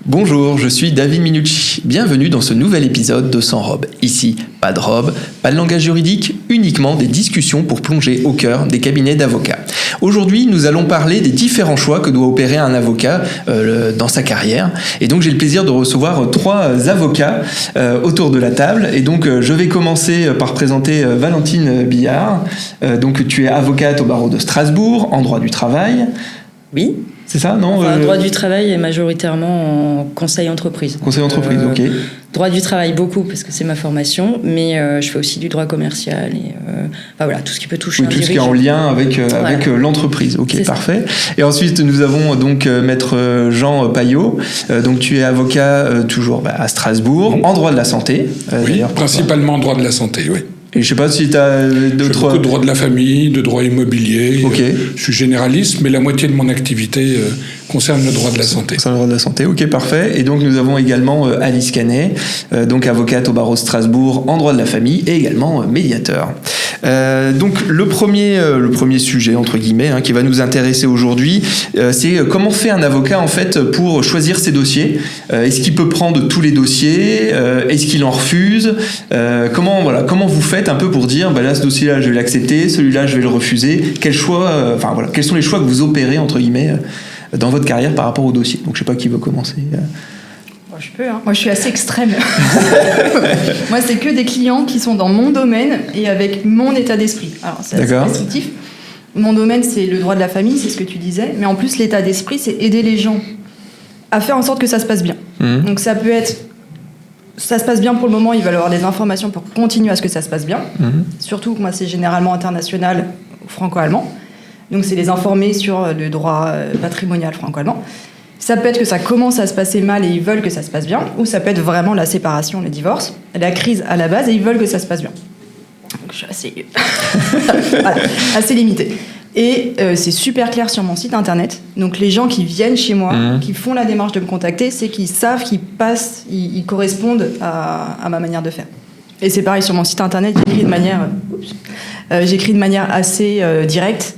Bonjour, je suis David Minucci. Bienvenue dans ce nouvel épisode de Sans robe. Ici, pas de robe, pas de langage juridique, uniquement des discussions pour plonger au cœur des cabinets d'avocats. Aujourd'hui, nous allons parler des différents choix que doit opérer un avocat dans sa carrière. Et donc, j'ai le plaisir de recevoir 3 avocats autour de la table. Et donc, je vais commencer par présenter Valentine Billard. Donc, tu es avocate au barreau de Strasbourg, en droit du travail. Oui. C'est ça, non? Droit du travail est majoritairement en conseil entreprise. Conseil entreprise, ok. Droit du travail beaucoup parce que c'est ma formation, mais je fais aussi du droit commercial et voilà, tout ce qui peut toucher un tout ce qui est dirigeant. en lien avec l'entreprise. Ok, c'est parfait. Ça. Et ensuite, nous avons donc maître Jean Paillot. Donc tu es avocat toujours à Strasbourg, en droit de la santé. Oui, principalement en droit de la santé, oui. Et je sais pas si tu as d'autres... Beaucoup de droit de la famille, de droit immobilier. Okay. Je suis généraliste, mais la moitié de mon activité concerne le droit de la santé. Concerne le droit de la santé, ok, parfait. Et donc nous avons également Alice Canet, donc avocate au barreau de Strasbourg en droit de la famille et également médiateur. Donc le premier sujet entre guillemets qui va nous intéresser aujourd'hui, c'est comment fait un avocat en fait pour choisir ses dossiers. Est-ce qu'il peut prendre tous les dossiers? Est-ce qu'il en refuse? Comment vous faites un peu pour dire là ce dossier-là je vais l'accepter, celui-là je vais le refuser? Quels sont les choix que vous opérez entre guillemets dans votre carrière par rapport au dossier? Donc je sais pas qui veut commencer. Je peux, hein. Moi je suis assez extrême. Moi c'est que des clients qui sont dans mon domaine et avec mon état d'esprit. Alors c'est assez restrictif. Mon domaine c'est le droit de la famille, c'est ce que tu disais, mais en plus l'état d'esprit c'est aider les gens à faire en sorte que ça se passe bien. Donc ça peut être, ça se passe bien pour le moment, ils veulent avoir des informations pour continuer à ce que ça se passe bien. Surtout que moi c'est généralement international ou franco-allemand. Donc c'est les informer sur le droit patrimonial franco-allemand. Ça peut être que ça commence à se passer mal et ils veulent que ça se passe bien, ou ça peut être vraiment la séparation, le divorce, la crise à la base et ils veulent que ça se passe bien. Donc je suis assez, assez limitée. Et c'est super clair sur mon site internet. Donc les gens qui viennent chez moi, qui font la démarche de me contacter, c'est qu'ils savent qu'ils passent, ils correspondent à ma manière de faire. Et c'est pareil sur mon site internet, j'écris de manière assez directe.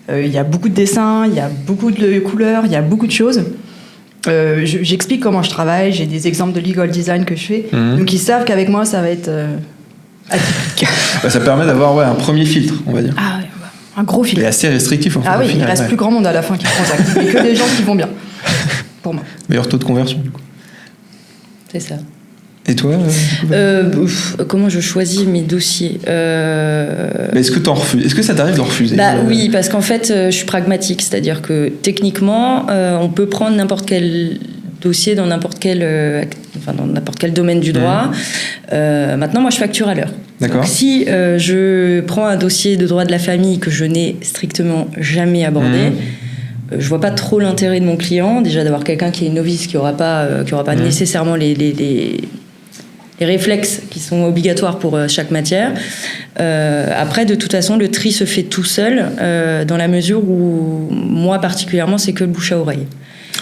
Il y a beaucoup de dessins, il y a beaucoup de couleurs, il y a beaucoup de choses. J'explique comment je travaille, j'ai des exemples de legal design que je fais. Donc ils savent qu'avec moi ça va être atypique. Ça permet d'avoir un premier filtre, on va dire. Ah ouais, un gros filtre. Et assez restrictif en fait. Ah oui, il reste plus grand monde à la fin qui me contacte. Il n'y a que des gens qui vont bien, pour moi. Meilleur taux de conversion du coup. C'est ça. Et toi comment je choisis mes dossiers Mais est-ce que t'en refuses? Est-ce que ça t'arrive de refuser? Oui, parce qu'en fait, je suis pragmatique, c'est-à-dire que techniquement, on peut prendre n'importe quel dossier dans n'importe quel domaine du droit. Maintenant, moi, je facture à l'heure. D'accord. Donc, si je prends un dossier de droit de la famille que je n'ai strictement jamais abordé, je vois pas trop l'intérêt de mon client, déjà d'avoir quelqu'un qui est novice, qui aura pas nécessairement les réflexes qui sont obligatoires pour chaque matière. Après, de toute façon, le tri se fait tout seul, dans la mesure où, moi particulièrement, c'est que le bouche à oreille.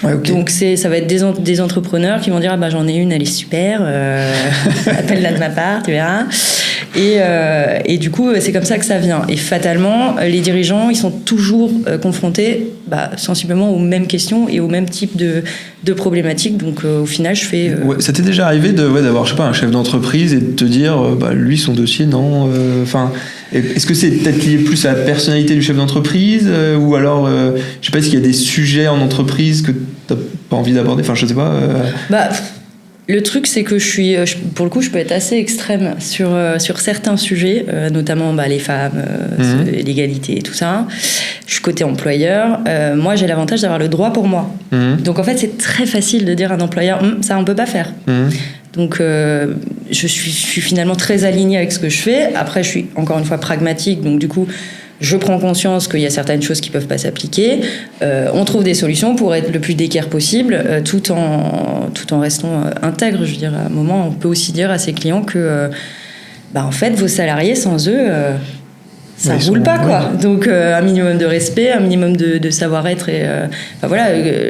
Ouais, okay. Donc ça va être des entrepreneurs qui vont dire j'en ai une, elle est super, appelle-la de ma part, tu verras. Et du coup, c'est comme ça que ça vient. Et fatalement, les dirigeants, ils sont toujours confrontés sensiblement aux mêmes questions et au même type de problématiques. Donc au final, je fais... Ça t'est déjà arrivé d'avoir, je sais pas, un chef d'entreprise et de te dire, lui, son dossier, non. Est-ce que c'est peut-être lié plus à la personnalité du chef d'entreprise ou alors, je sais pas, est-ce qu'il y a des sujets en entreprise que t'as pas envie d'aborder? Enfin, je sais pas. Le truc, c'est que pour le coup, je peux être assez extrême sur certains sujets, notamment les femmes, l'égalité et tout ça. Je suis côté employeur. Moi, j'ai l'avantage d'avoir le droit pour moi. Donc, en fait, c'est très facile de dire à un employeur, ça, on peut pas faire. Donc, je suis finalement très alignée avec ce que je fais. Après, je suis encore une fois pragmatique. Donc, du coup, je prends conscience qu'il y a certaines choses qui ne peuvent pas s'appliquer. On trouve des solutions pour être le plus d'équerre possible, tout en restant intègre. Je veux dire, à un moment, on peut aussi dire à ses clients que, en fait, vos salariés, sans eux, ça ne roule pas, quoi. Donc, un minimum de respect, un minimum de savoir-être. Et,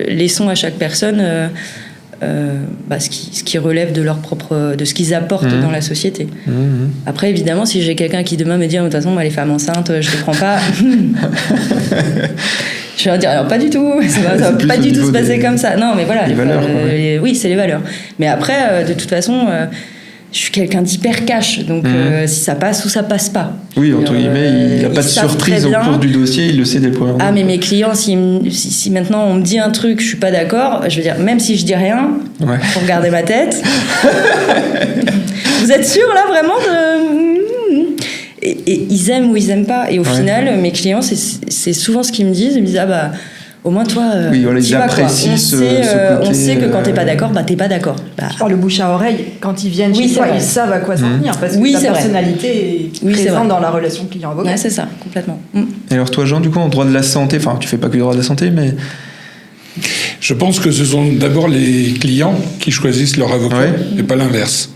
laissons à chaque personne ce qui relève de leur propre, de ce qu'ils apportent dans la société. Après, évidemment, si j'ai quelqu'un qui demain me dit de toute façon, moi, les femmes enceintes, je ne les prends pas. Je vais leur dire, alors pas du tout, ça va pas du tout se passer comme ça. Non, mais voilà. Les valeurs. Oui, c'est les valeurs. Mais après, de toute façon, je suis quelqu'un d'hyper cash, donc si ça passe ou ça passe pas. Oui, entre guillemets, il n'a pas de surprise au cours du dossier, il le sait dès le premier rendez-vous. Ah, mais mes clients, si maintenant on me dit un truc, je suis pas d'accord, je veux dire, même si je dis rien, faut regarder ma tête. Vous êtes sûr là vraiment de... Et ils aiment ou ils aiment pas. Et au final, mes clients, c'est souvent ce qu'ils me disent. Ils me disent, ah bah, au moins toi, ils apprécient on sait que quand t'es pas d'accord, bah t'es pas d'accord. Bah. Le bouche à oreille, quand ils viennent chez toi, ils savent à quoi s'en tenir, parce que ta personnalité est présente dans la relation client-avocat. Ouais, c'est ça, complètement. Et alors toi, Jean, du coup, en droit de la santé, enfin, tu fais pas que du droit de la santé, mais... Je pense que ce sont d'abord les clients qui choisissent leur avocat, et pas l'inverse.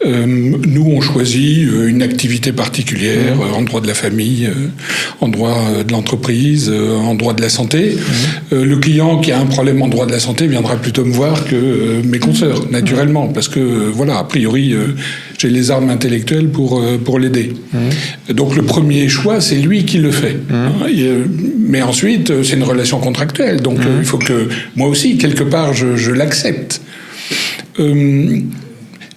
Nous, on choisit une activité particulière en droit de la famille, en droit de l'entreprise, en droit de la santé. Le client qui a un problème en droit de la santé viendra plutôt me voir que mes consoeurs, naturellement, parce que, voilà, a priori, j'ai les armes intellectuelles pour l'aider. Donc le premier choix, c'est lui qui le fait. Mais ensuite, c'est une relation contractuelle, donc il faut que, moi aussi, quelque part, je l'accepte.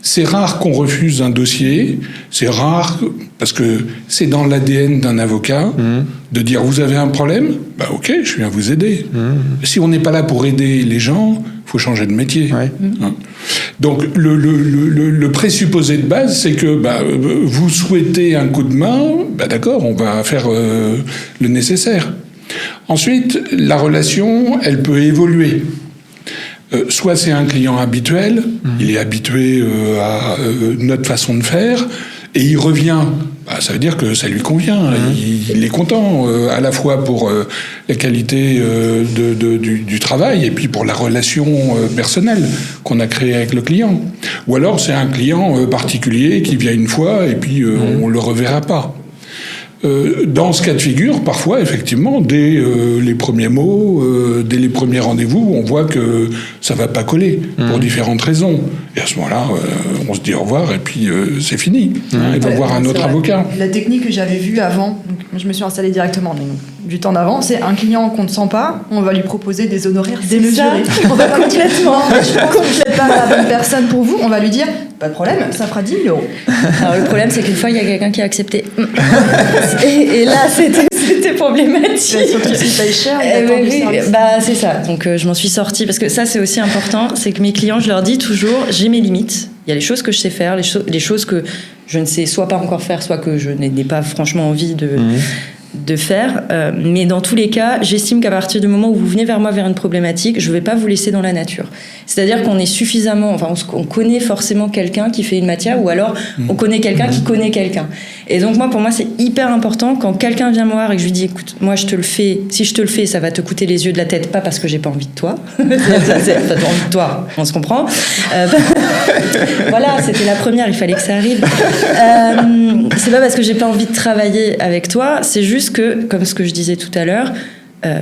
C'est rare qu'on refuse un dossier, c'est rare parce que c'est dans l'ADN d'un avocat de dire vous avez un problème, bah ok, je viens vous aider. Si on n'est pas là pour aider les gens, faut changer de métier. Donc le présupposé de base, c'est que vous souhaitez un coup de main, d'accord, on va faire le nécessaire. Ensuite, la relation, elle peut évoluer. Soit c'est un client habituel, il est habitué à notre façon de faire, et il revient. Ça veut dire que ça lui convient. Il est content, à la fois pour la qualité du travail et puis pour la relation personnelle qu'on a créée avec le client. Ou alors c'est un client particulier qui vient une fois et puis on le reverra pas. Dans ce cas de figure, parfois, effectivement, dès les premiers mots, dès les premiers rendez-vous, on voit que ça va pas coller pour différentes raisons. Et à ce moment-là, on se dit au revoir et puis c'est fini. Il va voir un autre avocat. La technique que j'avais vue avant, donc, je me suis installée directement du temps d'avant, c'est un client qu'on ne sent pas, on va lui proposer des honoraires démesurés. On va complètement, je pense que je ne suis pas la bonne personne pour vous, on va lui dire pas de problème, ça fera 10 000 €. Alors le problème, c'est qu'une fois, il y a quelqu'un qui a accepté. Et là, c'était problématique. Surtout s'il paye cher, c'est ça. Donc je m'en suis sortie, parce que ça, c'est aussi important, c'est que mes clients, je leur dis toujours, j'ai mes limites. Il y a les choses que je sais faire, les choses que je ne sais soit pas encore faire, soit que je n'ai pas franchement envie de faire, mais dans tous les cas, j'estime qu'à partir du moment où vous venez vers moi vers une problématique, je ne vais pas vous laisser dans la nature. C'est-à-dire qu'on est suffisamment, on connaît forcément quelqu'un qui fait une matière, ou alors on connaît quelqu'un qui connaît quelqu'un. Et donc pour moi, c'est hyper important quand quelqu'un vient me voir et que je lui dis, écoute, moi je te le fais, si je te le fais, ça va te coûter les yeux de la tête, pas parce que j'ai pas envie de toi. T'as envie de toi, on se comprend. Voilà, c'était la première, il fallait que ça arrive. C'est pas parce que j'ai pas envie de travailler avec toi, c'est juste que, comme ce que je disais tout à l'heure,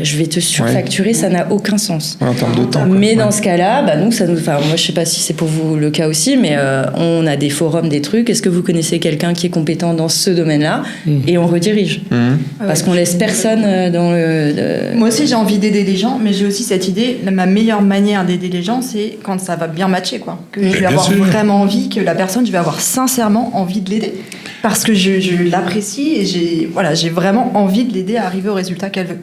je vais te surfacturer, ça n'a aucun sens. En termes de temps. Mais dans ce cas-là, moi je sais pas si c'est pour vous le cas aussi, mais on a des forums, des trucs. Est-ce que vous connaissez quelqu'un qui est compétent dans ce domaine-là ? Et on redirige. Parce qu'on laisse personne dans le... Moi aussi, j'ai envie d'aider les gens, mais j'ai aussi cette idée, ma meilleure manière d'aider les gens, c'est quand ça va bien matcher, quoi. Que je vais avoir vraiment envie, que la personne, je vais avoir sincèrement envie de l'aider. Parce que je l'apprécie et j'ai vraiment envie de l'aider à arriver au résultat qu'elle veut.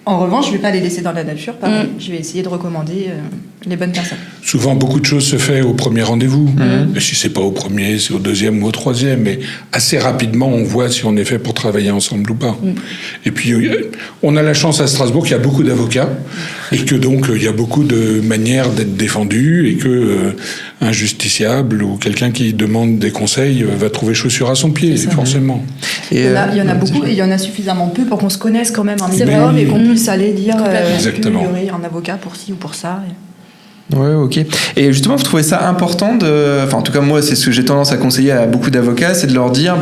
En revanche, je ne vais pas les laisser dans la nature. Je vais essayer de recommander les bonnes personnes. Souvent, beaucoup de choses se font au premier rendez-vous. Et si ce n'est pas au premier, c'est au deuxième ou au troisième. Mais assez rapidement, on voit si on est fait pour travailler ensemble ou pas. Et puis, on a la chance à Strasbourg qu'il y a beaucoup d'avocats et que donc, il y a beaucoup de manières d'être défendu et que un justiciable ou quelqu'un qui demande des conseils va trouver chaussure à son pied, forcément. Et il y en a beaucoup et il y en a suffisamment peu pour qu'on se connaisse quand même un minimum et qu'on puisse aller dire qu'il y aurait un avocat pour ci ou pour ça. Ouais, ok. Et justement, vous trouvez ça important en tout cas, moi, c'est ce que j'ai tendance à conseiller à beaucoup d'avocats, c'est de leur dire,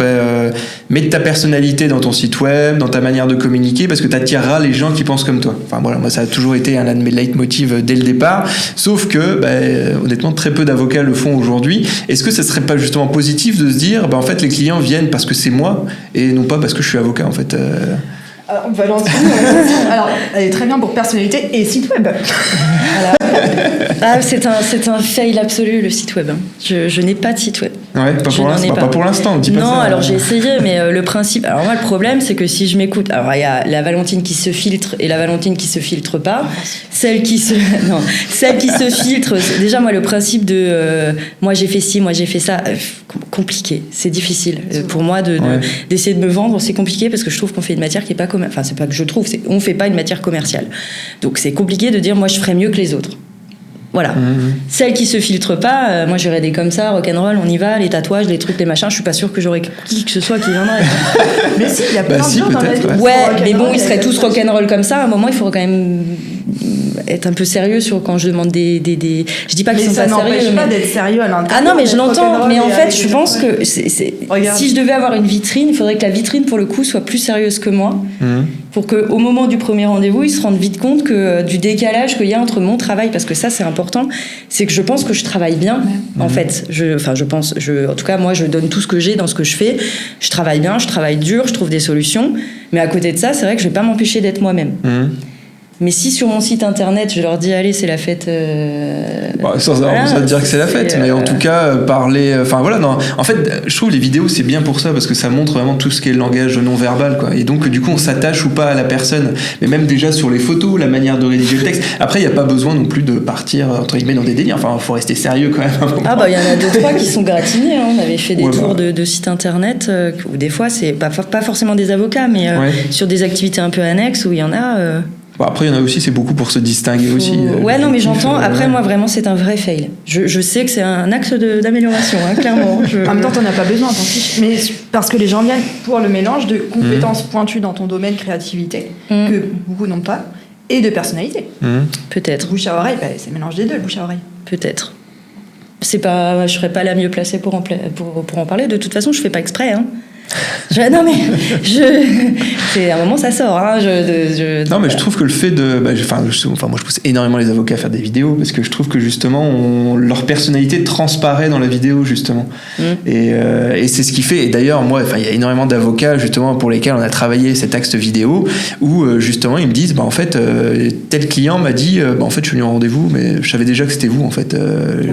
mets de ta personnalité dans ton site web, dans ta manière de communiquer, parce que tu attireras les gens qui pensent comme toi. Enfin, voilà, moi, ça a toujours été un de mes leitmotivs dès le départ. Sauf que, honnêtement, très peu d'avocats le font aujourd'hui. Est-ce que ça serait pas justement positif de se dire, en fait, les clients viennent parce que c'est moi et non pas parce que je suis avocat, en fait. Alors, Valentine, alors, elle est très bien pour personnalité et site web. Voilà. Ah, c'est un fail absolu, le site web. Je n'ai pas de site web. Ouais, pas pour l'instant, dis pas ça. Non, alors j'ai essayé, mais le principe... Alors moi, le problème, c'est que si je m'écoute... Alors, il y a la Valentine qui se filtre et la Valentine qui se filtre pas. Celle qui se filtre... Déjà, moi, le principe de... moi, j'ai fait ci, moi, j'ai fait ça... compliqué, c'est difficile. Pour moi, d'essayer de me vendre, c'est compliqué parce que je trouve qu'on fait une matière qui est pas commerciale. Enfin, c'est pas que je trouve, on fait pas une matière commerciale. Donc, c'est compliqué de dire, moi, je ferais mieux que les autres. Voilà. Celle qui se filtre pas, moi j'aurais des comme ça, rock'n'roll, on y va, les tatouages, les trucs, les machins, je suis pas sûre que j'aurais qui que ce soit qui viendrait. Mais si, il y a plein de gens dans la vie. Ouais, mais bon, ils seraient tous rock'n'roll comme ça, à un moment il faudrait quand même être un peu sérieux sur quand je demande des... Je dis pas qu'ils sont pas sérieux. Mais ça n'empêche pas d'être sérieux à l'intérieur. Ah non, mais je l'entends, mais en fait je pense que si je devais avoir une vitrine, il faudrait que la vitrine pour le coup soit plus sérieuse que moi, pour qu'au moment du premier rendez-vous, ils se rendent vite compte du décalage qu'il y a entre mon travail, parce que ça c'est important, c'est que je pense que je travaille bien, en fait. En tout cas, moi, je donne tout ce que j'ai dans ce que je fais. Je travaille bien, je travaille dur, je trouve des solutions. Mais à côté de ça, c'est vrai que je vais pas m'empêcher d'être moi-même. Mais si sur mon site internet, je leur dis allez, c'est la fête. Sans avoir besoin de dire que c'est la fête, mais en tout cas, parler. Enfin voilà, non. En fait, je trouve les vidéos, c'est bien pour ça, parce que ça montre vraiment tout ce qui est le langage non-verbal, quoi. Et donc, du coup, on s'attache ou pas à la personne. Mais même déjà sur les photos, la manière de rédiger le texte. Après, il n'y a pas besoin non plus de partir, entre guillemets, dans des délires. Enfin, il faut rester sérieux quand même. Ah, bah, il y en a 2-3 qui sont gratinés. Hein. On avait fait des tours de sites internet, où des fois, c'est pas forcément des avocats, mais sur des activités un peu annexes, où il y en a. Bon, après, il y en a aussi, c'est beaucoup pour se distinguer aussi. Ouais, non, mais j'entends. Après, moi, vraiment, c'est un vrai fail. Je sais que c'est un axe d'amélioration, hein, clairement. En même temps, t'en as pas besoin, t'en fiches. Mais parce que les gens viennent pour le mélange de compétences pointues dans ton domaine créativité, que beaucoup n'ont pas, et de personnalité. Peut-être. Bouche à oreille, c'est le mélange des deux, le bouche à oreille. Peut-être. Je serais pas la mieux placée pour en parler. De toute façon, je fais pas exprès, hein. Non mais c'est à un moment ça sort hein, non mais je trouve que le fait de moi je pousse énormément les avocats à faire des vidéos parce que je trouve que justement leur personnalité transparaît dans la vidéo justement et c'est ce qui fait, et d'ailleurs moi il y a énormément d'avocats justement pour lesquels on a travaillé cet axe vidéo où justement ils me disent en fait tel client m'a dit en fait je suis venu en rendez-vous mais je savais déjà que c'était vous en fait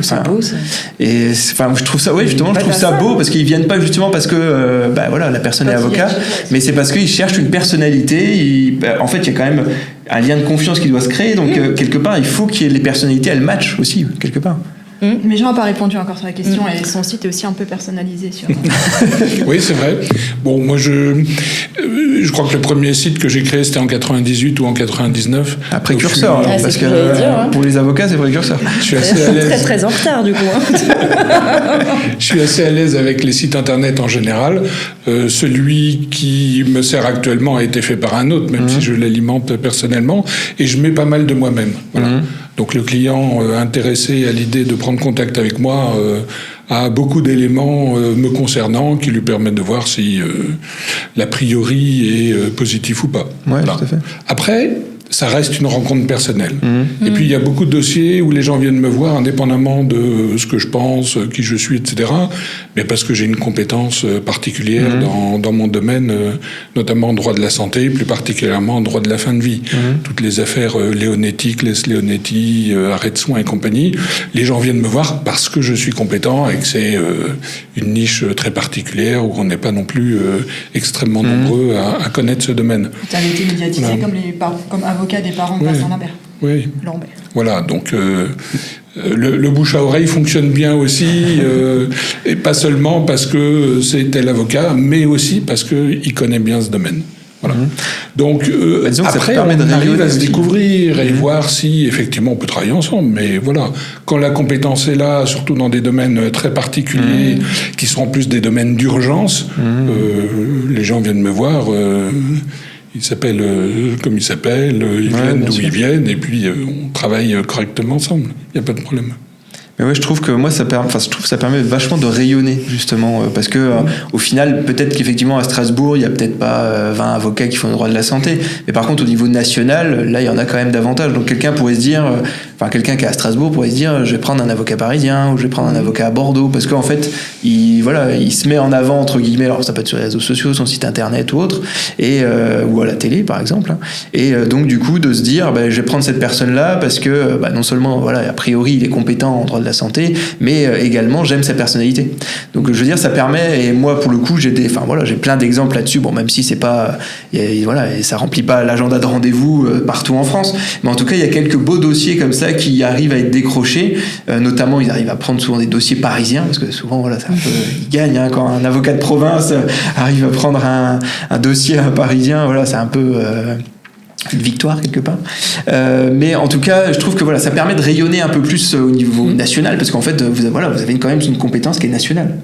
c'est beau ça. Et je trouve ça je trouve ça beau parce qu'ils viennent pas justement parce que voilà, la personne est avocat, mais c'est parce qu'ils cherchent une personnalité. En fait, il y a quand même un lien de confiance qui doit se créer. Donc, quelque part, il faut que les personnalités, elles matchent aussi, quelque part. Mais Jean n'a pas répondu encore sur la question et son site est aussi un peu personnalisé sur... Oui, c'est vrai. Bon, moi, je crois que le premier site que j'ai créé, c'était en 98 ou en 99. Précurseur, parce que pour les avocats, c'est précurseur. Je suis assez à l'aise. Très, très en retard, du coup. Je suis assez à l'aise avec les sites internet en général. Celui qui me sert actuellement a été fait par un autre, même si je l'alimente personnellement, et je mets pas mal de moi-même. Voilà. Donc le client intéressé à l'idée de prendre contact avec moi a beaucoup d'éléments me concernant qui lui permettent de voir si l'a priori est positif ou pas. Ouais, tout à fait. Après, ça reste une rencontre personnelle. Et puis il y a beaucoup de dossiers où les gens viennent me voir indépendamment de ce que je pense, qui je suis, etc. Mais parce que j'ai une compétence particulière dans mon domaine, notamment en droit de la santé, plus particulièrement en droit de la fin de vie. Toutes les affaires Leonetti, Claes Leonetti, arrêt de soins et compagnie, les gens viennent me voir parce que je suis compétent et que c'est une niche très particulière où on n'est pas non plus extrêmement nombreux à connaître ce domaine. Tu avais été médiatisé comme avocat des parents de Vincent Lambert. Oui. Lambert. Voilà, donc le bouche à oreille fonctionne bien aussi, et pas seulement parce que c'est tel avocat, mais aussi parce qu'il connaît bien ce domaine. Voilà. Donc après, on arrive à se découvrir et voir si effectivement on peut travailler ensemble. Mais voilà, quand la compétence est là, surtout dans des domaines très particuliers, qui sont en plus des domaines d'urgence, les gens viennent me voir. Ils s'appellent comme ils s'appellent, ils viennent d'où ils viennent, et puis on travaille correctement ensemble. Il n'y a pas de problème. Mais ouais, je trouve que moi, ça permet vachement de rayonner, justement, parce que au final, peut-être qu'effectivement, à Strasbourg, il y a peut-être pas 20 avocats qui font le droit de la santé, mais par contre, au niveau national, là, il y en a quand même davantage. Donc, quelqu'un pourrait se dire, quelqu'un qui est à Strasbourg pourrait se dire, je vais prendre un avocat parisien, ou je vais prendre un avocat à Bordeaux, parce qu'en fait, il se met en avant, entre guillemets, alors ça peut être sur les réseaux sociaux, son site internet ou autre, ou à la télé, par exemple, et donc, du coup, de se dire, je vais prendre cette personne-là, parce que, non seulement, a priori, il est compétent en droit de la santé, mais également j'aime sa personnalité. Donc je veux dire, ça permet, et moi pour le coup j'ai plein d'exemples là-dessus, même si c'est pas, et ça remplit pas l'agenda de rendez-vous partout en France, mais en tout cas il y a quelques beaux dossiers comme ça qui arrivent à être décrochés, notamment ils arrivent à prendre souvent des dossiers parisiens, parce que souvent c'est un peu, ils gagnent, quand un avocat de province arrive à prendre un dossier parisien, c'est un peu une victoire quelque part, mais en tout cas je trouve que ça permet de rayonner un peu plus au niveau national, parce qu'en fait vous avez quand même une compétence qui est nationale.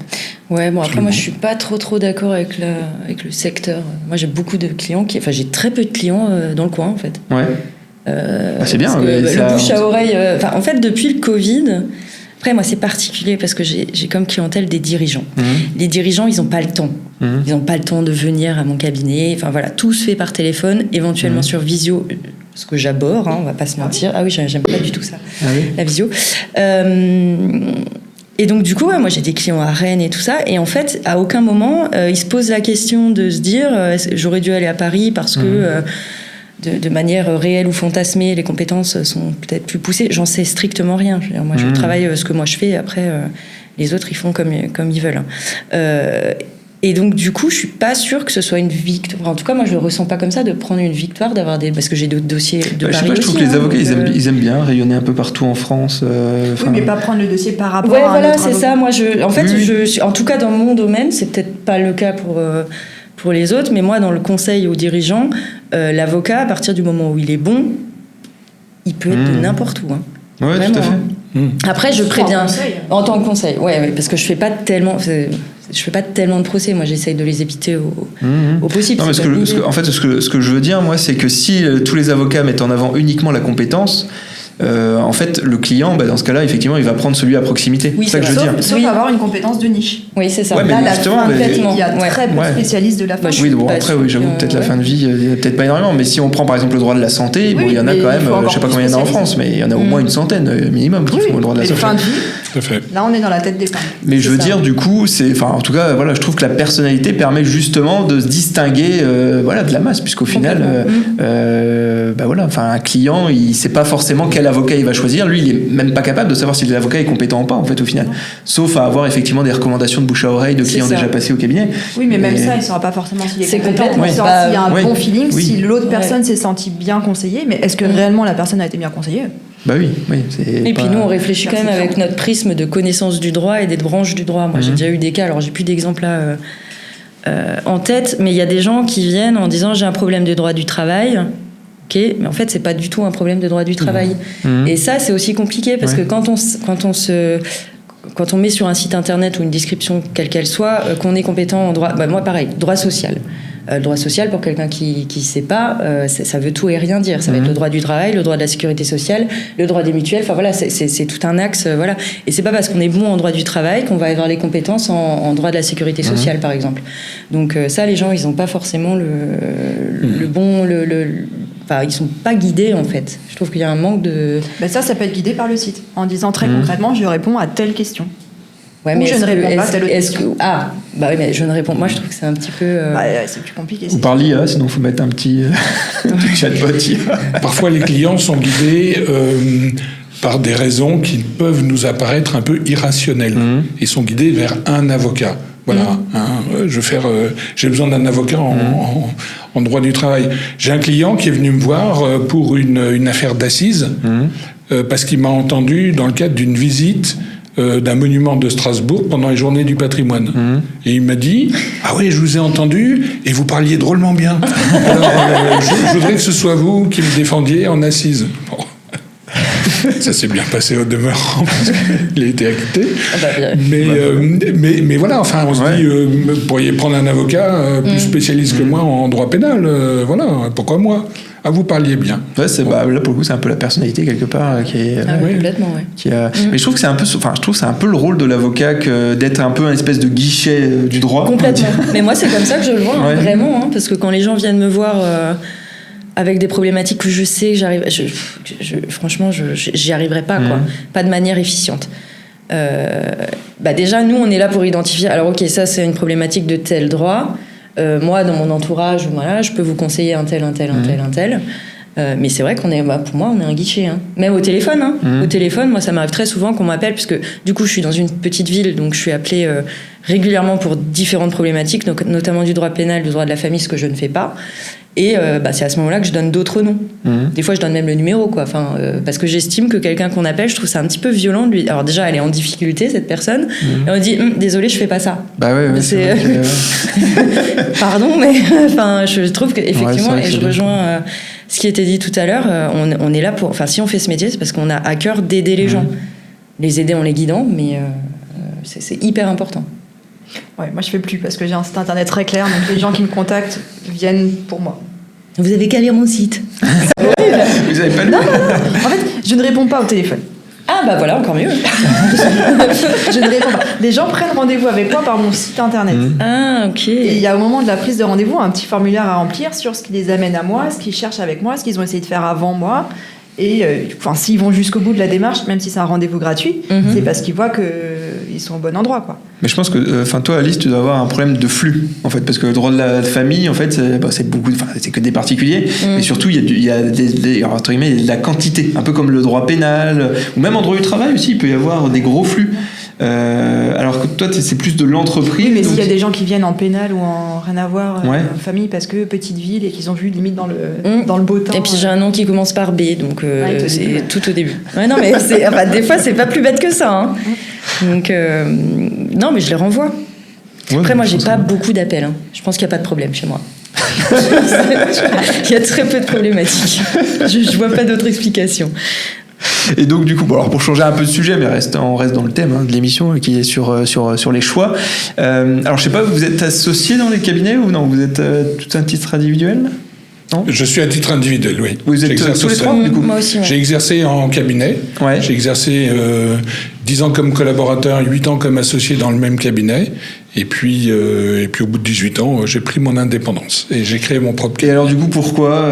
Ouais, bon après moi je suis pas trop d'accord avec le secteur. Moi j'ai beaucoup de clients j'ai très peu de clients dans le coin en fait. Ouais. C'est bien. Le bouche à oreille. En fait depuis le Covid. Après, moi, c'est particulier parce que j'ai comme clientèle des dirigeants. Les dirigeants, ils n'ont pas le temps. Ils n'ont pas le temps de venir à mon cabinet. Tout se fait par téléphone, éventuellement sur visio, ce que j'aborde, on va pas se mentir. Ah oui, j'aime pas du tout ça, la visio. Et donc, du coup, moi, j'ai des clients à Rennes et tout ça. Et en fait, à aucun moment, ils se posent la question de se dire j'aurais dû aller à Paris parce que... De manière réelle ou fantasmée, les compétences sont peut-être plus poussées. J'en sais strictement rien. Moi, je travaille ce que moi je fais. Après, les autres, ils font comme ils veulent. Et donc, du coup, je suis pas sûre que ce soit une victoire. En tout cas, moi, je le ressens pas comme ça, de prendre une victoire, parce que j'ai d'autres dossiers de Paris. Je trouve que les avocats, ils aiment bien rayonner un peu partout en France. Oui, mais pas prendre le dossier par rapport à un voilà, autre c'est avocat. ça. Moi, en tout cas, dans mon domaine, c'est peut-être pas le cas pour les autres, mais moi, dans le conseil aux dirigeants, l'avocat, à partir du moment où il est bon, il peut être de n'importe où. Oui, tout à fait. Après, je préviens. En tant que conseil, ouais, parce que je fais pas tellement de procès. Moi, j'essaye de les éviter au possible. Non, en fait, ce que je veux dire, moi, c'est que si tous les avocats mettent en avant uniquement la compétence, en fait, le client, dans ce cas-là, effectivement, il va prendre celui à proximité. Oui, c'est ça que je veux dire. Sauf avoir une compétence de niche. Oui, c'est ça. Ouais, là, complètement. Il y a très peu de spécialistes de la fin. Oui, après, j'avoue, peut-être la fin de vie, il n'y a peut-être pas énormément. Mais si on prend par exemple le droit de la santé, il y en a quand même, je ne sais pas combien il y en a en France, mais il y en a au moins une centaine minimum qui font le droit de la santé. Fin de vie, tout à fait. Là, on est dans la tête des femmes. Mais je veux dire, du coup, en tout cas, je trouve que la personnalité permet justement de se distinguer de la masse, puisqu'au final, un client, il ne sait pas forcément quel avocat il va choisir. Lui, il est même pas capable de savoir si l'avocat est compétent ou pas, en fait, au final. Sauf à avoir effectivement des recommandations de bouche à oreille de clients déjà passés au cabinet. Oui, mais même ça, il ne saura pas forcément s'il est compétent. Complètement. Il saura s'il y a un bon feeling, si l'autre personne s'est sentie bien conseillée, mais est-ce que réellement la personne a été bien conseillée ? Bah oui. Et puis nous, on réfléchit quand même avec notre prisme de connaissance du droit et des branches du droit. Moi, j'ai déjà eu des cas, alors j'ai plus d'exemples là en tête, mais il y a des gens qui viennent en disant j'ai un problème de droit du travail. Ok, mais en fait, c'est pas du tout un problème de droit du travail. Et ça, c'est aussi compliqué parce que quand on met sur un site internet ou une description quelle qu'elle soit, qu'on est compétent en droit, moi pareil, droit social. Le droit social, pour quelqu'un qui sait pas, ça veut tout et rien dire. Ça va être le droit du travail, le droit de la sécurité sociale, le droit des mutuelles. Enfin voilà, c'est tout un axe. Voilà. Et c'est pas parce qu'on est bon en droit du travail qu'on va avoir les compétences en droit de la sécurité sociale, par exemple. Donc ça, les gens, ils ont pas forcément le bon. Enfin, ils sont pas guidés en fait. Je trouve qu'il y a un manque de. Ça peut être guidé par le site, en disant très concrètement, je réponds à telle question. Ouais, mais je ne réponds pas à telle autre question. Oui, mais je ne réponds. Moi, je trouve que c'est un petit peu. C'est plus compliqué. Ou par l'IA, sinon il faut mettre un petit chatbot. Parfois, les clients sont guidés par des raisons qui peuvent nous apparaître un peu irrationnelles. Ils sont guidés vers un avocat. Voilà, j'ai besoin d'un avocat en droit du travail. J'ai un client qui est venu me voir pour une affaire d'assises parce qu'il m'a entendu dans le cadre d'une visite d'un monument de Strasbourg pendant les journées du patrimoine. Et il m'a dit « Ah oui, je vous ai entendu et vous parliez drôlement bien. Alors, je voudrais que ce soit vous qui me défendiez en assises. » Ça s'est bien passé au demeurant, parce qu'il a été acquitté. Bien. Mais voilà, enfin, on se dit, vous pourriez prendre un avocat plus spécialiste que moi en droit pénal. Voilà, pourquoi moi ? Ah, vous parliez bien. Ouais, là pour le coup, c'est un peu la personnalité quelque part qui est. Complètement, ouais. Mais je trouve que c'est un peu, le rôle de l'avocat d'être un peu un espèce de guichet du droit. Complètement. Mais moi, c'est comme ça que je le vois, vraiment, parce que quand les gens viennent me voir avec des problématiques que je sais que j'arrive, franchement, j'y arriverai pas, quoi. Pas de manière efficiente. Déjà, nous, on est là pour identifier. Alors, ok, ça, c'est une problématique de tel droit. Moi, dans mon entourage, voilà, je peux vous conseiller un tel. Mais c'est vrai qu'on est, pour moi, on est un guichet. Hein. Même au téléphone. Au téléphone, moi, ça m'arrive très souvent qu'on m'appelle, puisque du coup, je suis dans une petite ville, donc je suis appelée régulièrement pour différentes problématiques, notamment du droit pénal, du droit de la famille, ce que je ne fais pas. Et c'est à ce moment-là que je donne d'autres noms. Des fois, je donne même le numéro, quoi. Enfin, parce que j'estime que quelqu'un qu'on appelle, je trouve ça un petit peu violent de lui. Alors déjà, elle est en difficulté, cette personne. Et on dit, désolé, je fais pas ça. Bah ouais, c'est vrai que... Pardon, mais enfin, je trouve qu'effectivement, et je rejoins ce qui était dit tout à l'heure, on est là pour... Enfin, si on fait ce métier, c'est parce qu'on a à cœur d'aider les gens. Les aider en les guidant, mais c'est hyper important. Ouais, moi je fais plus parce que j'ai un site internet très clair, donc les gens qui me contactent viennent pour moi. Vous avez qu'à lire mon site. Vous avez pas lu ? Non. En fait, je ne réponds pas au téléphone. Ah bah voilà, encore mieux. Je ne réponds pas. Les gens prennent rendez-vous avec moi par mon site internet. Ah, ok. Et il y a au moment de la prise de rendez-vous un petit formulaire à remplir sur ce qui les amène à moi, ce qu'ils cherchent avec moi, ce qu'ils ont essayé de faire avant moi. Et s'ils vont jusqu'au bout de la démarche, même si c'est un rendez-vous gratuit, c'est parce qu'ils voient qu'ils sont au bon endroit, quoi. Mais je pense que, toi, Alice, tu dois avoir un problème de flux, en fait, parce que le droit de la famille, en fait, c'est que des particuliers, mais surtout, il y a entre guillemets, de la quantité, un peu comme le droit pénal, ou même en droit du travail aussi, il peut y avoir des gros flux. Alors que toi, c'est plus de l'entreprise. Oui, mais s'il y a des gens qui viennent en pénal ou en rien à voir, en famille, parce que petite ville et qu'ils ont vu limite dans le beau temps. Et puis j'ai un nom qui commence par B, donc c'est tout au début. Ouais, non, mais des fois, c'est pas plus bête que ça. Hein. Donc, non, mais je les renvoie. Après, moi, j'ai pas beaucoup d'appels. Hein. Je pense qu'il n'y a pas de problème chez moi. Il y a très peu de problématiques. Je vois pas d'autre explication. Et donc du coup, alors pour changer un peu de sujet, mais on reste dans le thème de l'émission qui est sur les choix. Alors je sais pas, vous êtes associé dans les cabinets ou non ? Vous êtes tout un titre individuel ? Non ? Je suis à titre individuel, oui. Vous êtes tous les trois, du coup ? Moi aussi. Ouais. J'ai exercé en cabinet. Ouais. J'ai exercé 10 ans comme collaborateur, 8 ans comme associé dans le même cabinet. Et puis au bout de 18 ans, j'ai pris mon indépendance et j'ai créé mon propre cabinet. Et alors du coup, pourquoi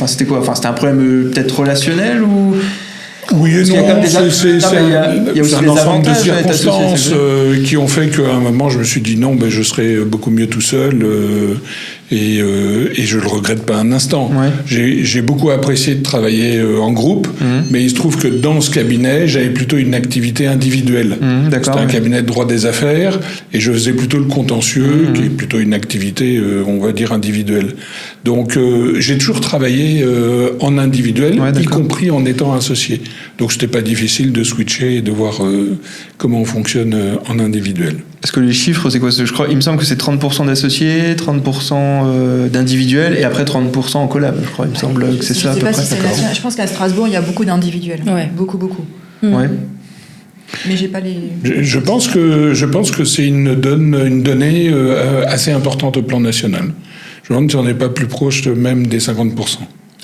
c'était quoi ? C'était un problème peut-être relationnel ou... Oui et non, il y a aussi un ensemble de circonstances qui ont fait qu'à un moment je me suis dit non, je serais beaucoup mieux tout seul et je le regrette pas un instant. Ouais. J'ai beaucoup apprécié de travailler en groupe, mais il se trouve que dans ce cabinet j'avais plutôt une activité individuelle. C'était un cabinet de droit des affaires et je faisais plutôt le contentieux, qui est plutôt une activité on va dire individuelle. Donc j'ai toujours travaillé en individuel, y compris en étant associé. Donc c'était pas difficile de switcher et de voir comment on fonctionne en individuel. Parce que les chiffres, c'est quoi ? Je crois, il me semble que c'est 30% d'associés, 30% d'individuels et après 30% en collab. Je crois, il me semble que c'est ça à peu près. Je pense qu'à Strasbourg, il y a beaucoup d'individuels. Ouais. Beaucoup. Ouais. Mais j'ai pas les... Je pense que c'est une donnée assez importante au plan national. Je me demande si on n'est pas plus proche même des 50%.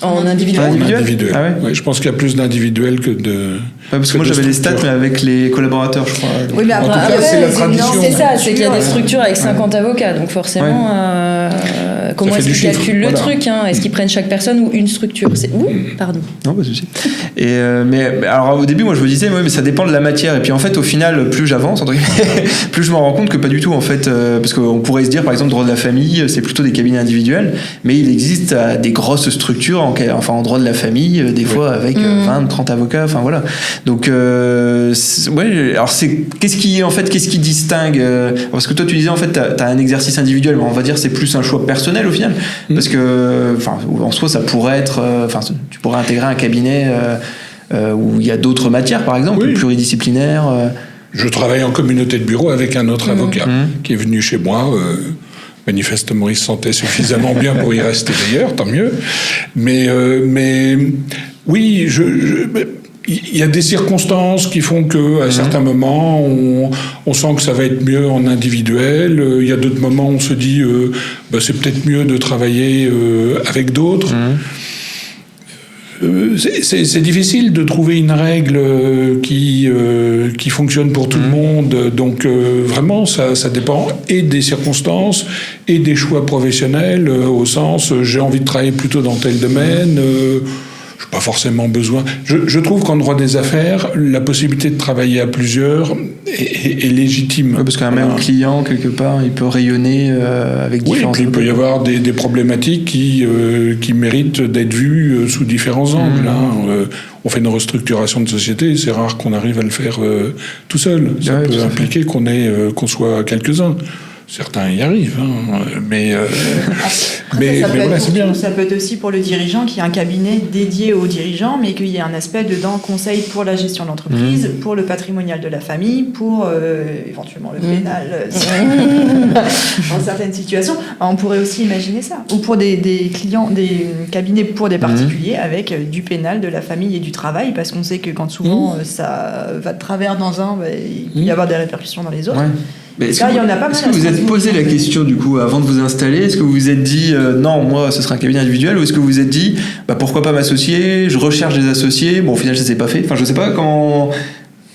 En individuel. Ah ouais, je pense qu'il y a plus d'individuels que de... parce que moi j'avais les stats mais avec les collaborateurs, je crois. Oui, mais après, c'est la tradition. C'est ça, c'est qu'il y a des structures avec 50 avocats, donc forcément, comment est-ce qu'ils calculent le truc Est-ce qu'ils prennent chaque personne ou une structure ? Pardon. Non, pas de souci. Mais alors au début, moi je me disais, mais ça dépend de la matière. Et puis en fait, au final, plus j'avance, entre guillemets, plus je me rends compte que pas du tout, en fait. Parce qu'on pourrait se dire, par exemple, droit de la famille, c'est plutôt des cabinets individuels, mais il existe des grosses structures en droit de la famille, des fois avec 20, 30 avocats, enfin voilà. Donc, alors qu'est-ce qui distingue parce que toi tu disais en fait t'as un exercice individuel, mais on va dire c'est plus un choix personnel au final, parce que en soi ça pourrait être, tu pourrais intégrer un cabinet où il y a d'autres matières par exemple, pluridisciplinaires. Je travaille en communauté de bureau avec un autre avocat qui est venu chez moi. Manifestement, il se sentait suffisamment bien pour y rester d'ailleurs, tant mieux. Mais oui, il y a des circonstances qui font qu'à certains moments, on sent que ça va être mieux en individuel. Il y a d'autres moments où on se dit c'est peut-être mieux de travailler avec d'autres. C'est difficile de trouver une règle qui fonctionne pour tout le monde. Donc vraiment, ça dépend et des circonstances et des choix professionnels, au sens j'ai envie de travailler plutôt dans tel domaine. Je n'ai pas forcément besoin. Je trouve qu'en droit des affaires, la possibilité de travailler à plusieurs est légitime. Ouais, parce qu'un même client, quelque part, il peut rayonner avec différents... Oui, il peut y avoir des problématiques qui méritent d'être vues sous différents angles. On fait une restructuration de société, c'est rare qu'on arrive à le faire tout seul. Ça peut impliquer qu'on soit quelques-uns. Certains y arrivent, mais voilà, c'est bien. Ça peut être aussi pour le dirigeant qui a un cabinet dédié aux dirigeants, mais qu'il y ait un aspect dedans, conseil pour la gestion de l'entreprise, pour le patrimonial de la famille, pour éventuellement le pénal, dans certaines situations. On pourrait aussi imaginer ça. Ou pour des clients, des cabinets pour des particuliers, avec du pénal, de la famille et du travail, parce qu'on sait que quand souvent ça va de travers dans un, il peut y avoir des répercussions dans les autres. Ouais. Mais est-ce que vous êtes posé la question du coup avant de vous installer? Est-ce que vous vous êtes dit non, moi ce sera un cabinet individuel, ou est-ce que vous vous êtes dit pourquoi pas m'associer, je recherche des associés, bon au final ça s'est pas fait, enfin je sais pas comment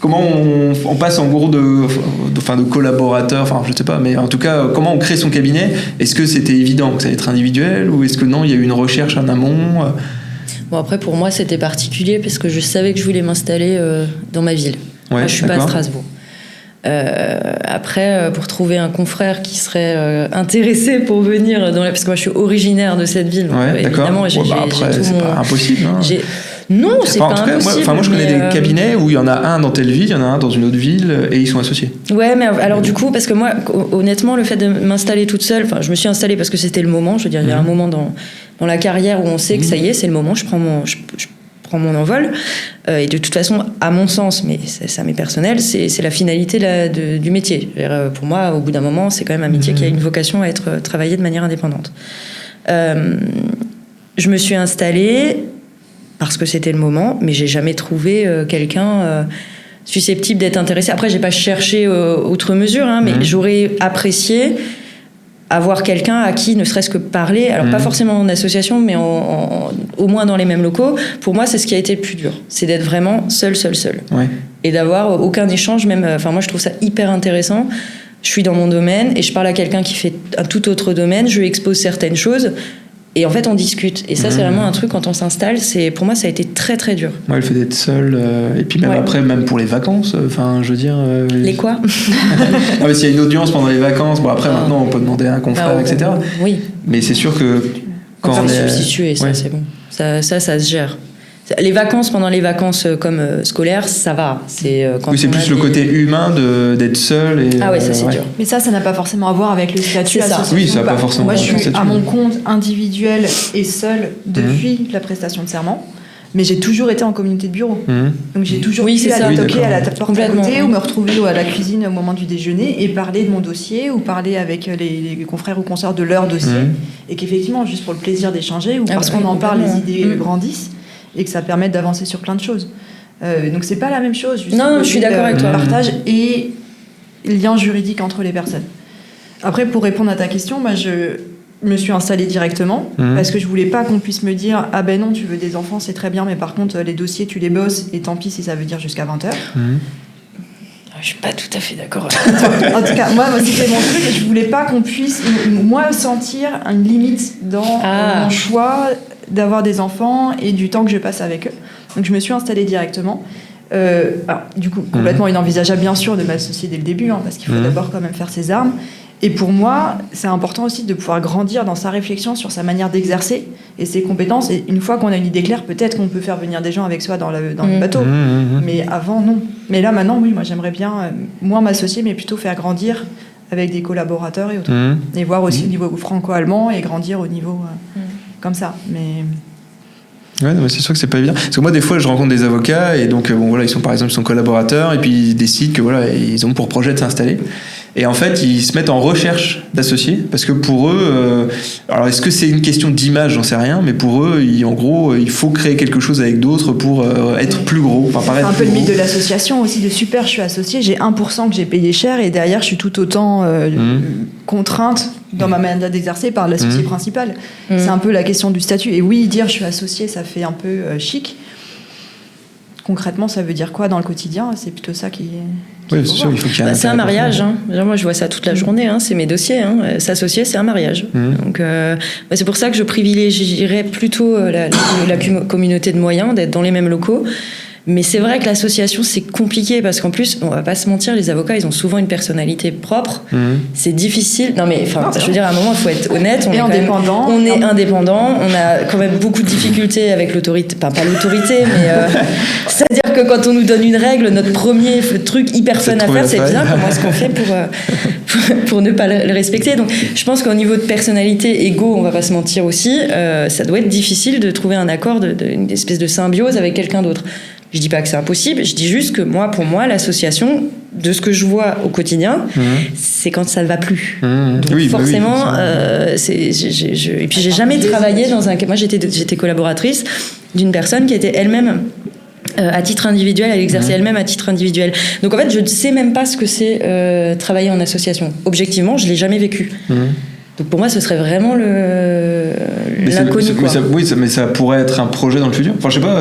on passe en gros de collaborateurs, enfin je sais pas, mais en tout cas comment on crée son cabinet? Est-ce que c'était évident que ça allait être individuel, ou est-ce que non, il y a eu une recherche en amont? Bon, après pour moi c'était particulier parce que je savais que je voulais m'installer dans ma ville. Moi je suis pas à Strasbourg. Après, pour trouver un confrère qui serait intéressé pour venir parce que moi je suis originaire de cette ville, évidemment j'ai c'est pas impossible. Non, c'est pas impossible. Moi je connais des cabinets où il y en a un dans telle ville, il y en a un dans une autre ville, et ils sont associés. Ouais, mais alors du coup, parce que moi, honnêtement, le fait de m'installer toute seule, je me suis installée parce que c'était le moment. Je veux dire, il y a un moment dans la carrière où on sait que ça y est, c'est le moment. Je prends mon envol, et de toute façon, à mon sens, mais ça m'est personnel, c'est la finalité du métier. Pour moi, au bout d'un moment, c'est quand même un métier qui a une vocation à être travaillé de manière indépendante. Je me suis installée parce que c'était le moment, mais j'ai jamais trouvé quelqu'un susceptible d'être intéressé. Après, j'ai pas cherché outre mesure, mais j'aurais apprécié avoir quelqu'un à qui ne serait-ce que parler, alors pas forcément en association, mais au moins dans les mêmes locaux. Pour moi, c'est ce qui a été le plus dur, c'est d'être vraiment seul. Ouais. Et d'avoir aucun échange, même. Enfin, moi, je trouve ça hyper intéressant. Je suis dans mon domaine et je parle à quelqu'un qui fait un tout autre domaine, je lui expose certaines choses. Et en fait, on discute. Et ça, c'est vraiment un truc, quand on s'installe, pour moi, ça a été très, très dur. Ouais, le fait d'être seul. Et puis même après, même pour les vacances, je veux dire... Les quoi? Mais s'il y a une audience pendant les vacances, bon après, maintenant, on peut demander à un confrère, etc. Oui. Mais c'est sûr que... Quand on est substitué, ça, c'est bon. Ça se gère. Les vacances, pendant les vacances comme scolaires, ça va. C'est plus le côté humain d'être seul. Et, ah oui, ça c'est dur. Mais ça n'a pas forcément à voir avec le statut associatif. Oui, ça n'a pas forcément. Moi, je suis à mon compte individuel et seul depuis la prestation de serment. Mais j'ai toujours été en communauté de bureau. Donc j'ai toujours pu aller toquer à la porte à côté, ou me retrouver à la cuisine au moment du déjeuner et parler de mon dossier, ou parler avec les confrères ou consoeurs de leur dossier. Et qu'effectivement, juste pour le plaisir d'échanger, ou parce qu'on en parle, les idées grandissent. Et que ça permet d'avancer sur plein de choses. Donc c'est pas la même chose. Non, je suis d'accord avec toi. Partage et lien juridique entre les personnes. Après, pour répondre à ta question, moi je me suis installée directement parce que je voulais pas qu'on puisse me dire « Ah ben non, tu veux des enfants, c'est très bien, mais par contre les dossiers tu les bosses et tant pis si ça veut dire jusqu'à 20h. Je suis pas tout à fait d'accord. En tout cas, moi c'était mon truc, et je voulais pas qu'on puisse moi sentir une limite dans mon choix d'avoir des enfants et du temps que je passe avec eux. Donc je me suis installée directement. Alors, du coup, complètement inenvisageable bien sûr de m'associer dès le début, parce qu'il faut d'abord quand même faire ses armes. Et pour moi, c'est important aussi de pouvoir grandir dans sa réflexion sur sa manière d'exercer et ses compétences. Et une fois qu'on a une idée claire, peut-être qu'on peut faire venir des gens avec soi dans le bateau. Mais avant, non. Mais là, maintenant, oui, moi j'aimerais bien moins m'associer, mais plutôt faire grandir avec des collaborateurs et autres. Et voir aussi au niveau franco-allemand et grandir au niveau comme ça. Mais... Ouais, c'est sûr que c'est pas évident. Parce que moi, des fois, je rencontre des avocats et donc, ils sont par exemple collaborateurs et puis ils décident que ils ont pour projet de s'installer. Et en fait, ils se mettent en recherche d'associés parce que pour eux, alors est-ce que c'est une question d'image, j'en sais rien, mais pour eux, en gros, il faut créer quelque chose avec d'autres pour être plus gros. Enfin, c'est un peu le mythe de l'association aussi, de super, je suis associée, j'ai 1% que j'ai payé cher et derrière, je suis tout autant contrainte dans ma manière d'exercer par l'associé principal. C'est un peu la question du statut. Et oui, dire je suis associée, ça fait un peu chic. Concrètement, ça veut dire quoi dans le quotidien? C'est plutôt ça qui est... Oui, c'est sûr, il faut qu'il y ait c'est un mariage. Hein. Moi, je vois ça toute la journée. Hein. C'est mes dossiers. Hein. S'associer, c'est un mariage. Donc, c'est pour ça que je privilégierais plutôt la communauté de moyens, d'être dans les mêmes locaux. Mais c'est vrai que l'association, c'est compliqué parce qu'en plus, on va pas se mentir, les avocats, ils ont souvent une personnalité propre. C'est difficile. Non, mais je veux dire, à un moment, il faut être honnête. On est indépendant. On est indépendant. On a quand même beaucoup de difficultés avec l'autorité. Enfin, pas l'autorité, mais c'est-à-dire que quand on nous donne une règle, notre premier truc hyper fun à faire, c'est bien. Comment est-ce qu'on fait pour ne pas le respecter? Donc, je pense qu'au niveau de personnalité, égo, on va pas se mentir aussi, ça doit être difficile de trouver un accord, une espèce de symbiose avec quelqu'un d'autre. Je dis pas que c'est impossible, je dis juste que pour moi, l'association, de ce que je vois au quotidien, c'est quand ça ne va plus. Donc forcément, et puis j'ai jamais travaillé dans un... Moi, j'étais collaboratrice d'une personne qui était elle-même à titre individuel, elle exerçait elle-même à titre individuel. Donc en fait, je ne sais même pas ce que c'est travailler en association. Objectivement, je l'ai jamais vécu. Donc pour moi, ce serait vraiment l'inconnu. Mais ça pourrait être un projet dans le futur. Enfin, je sais pas,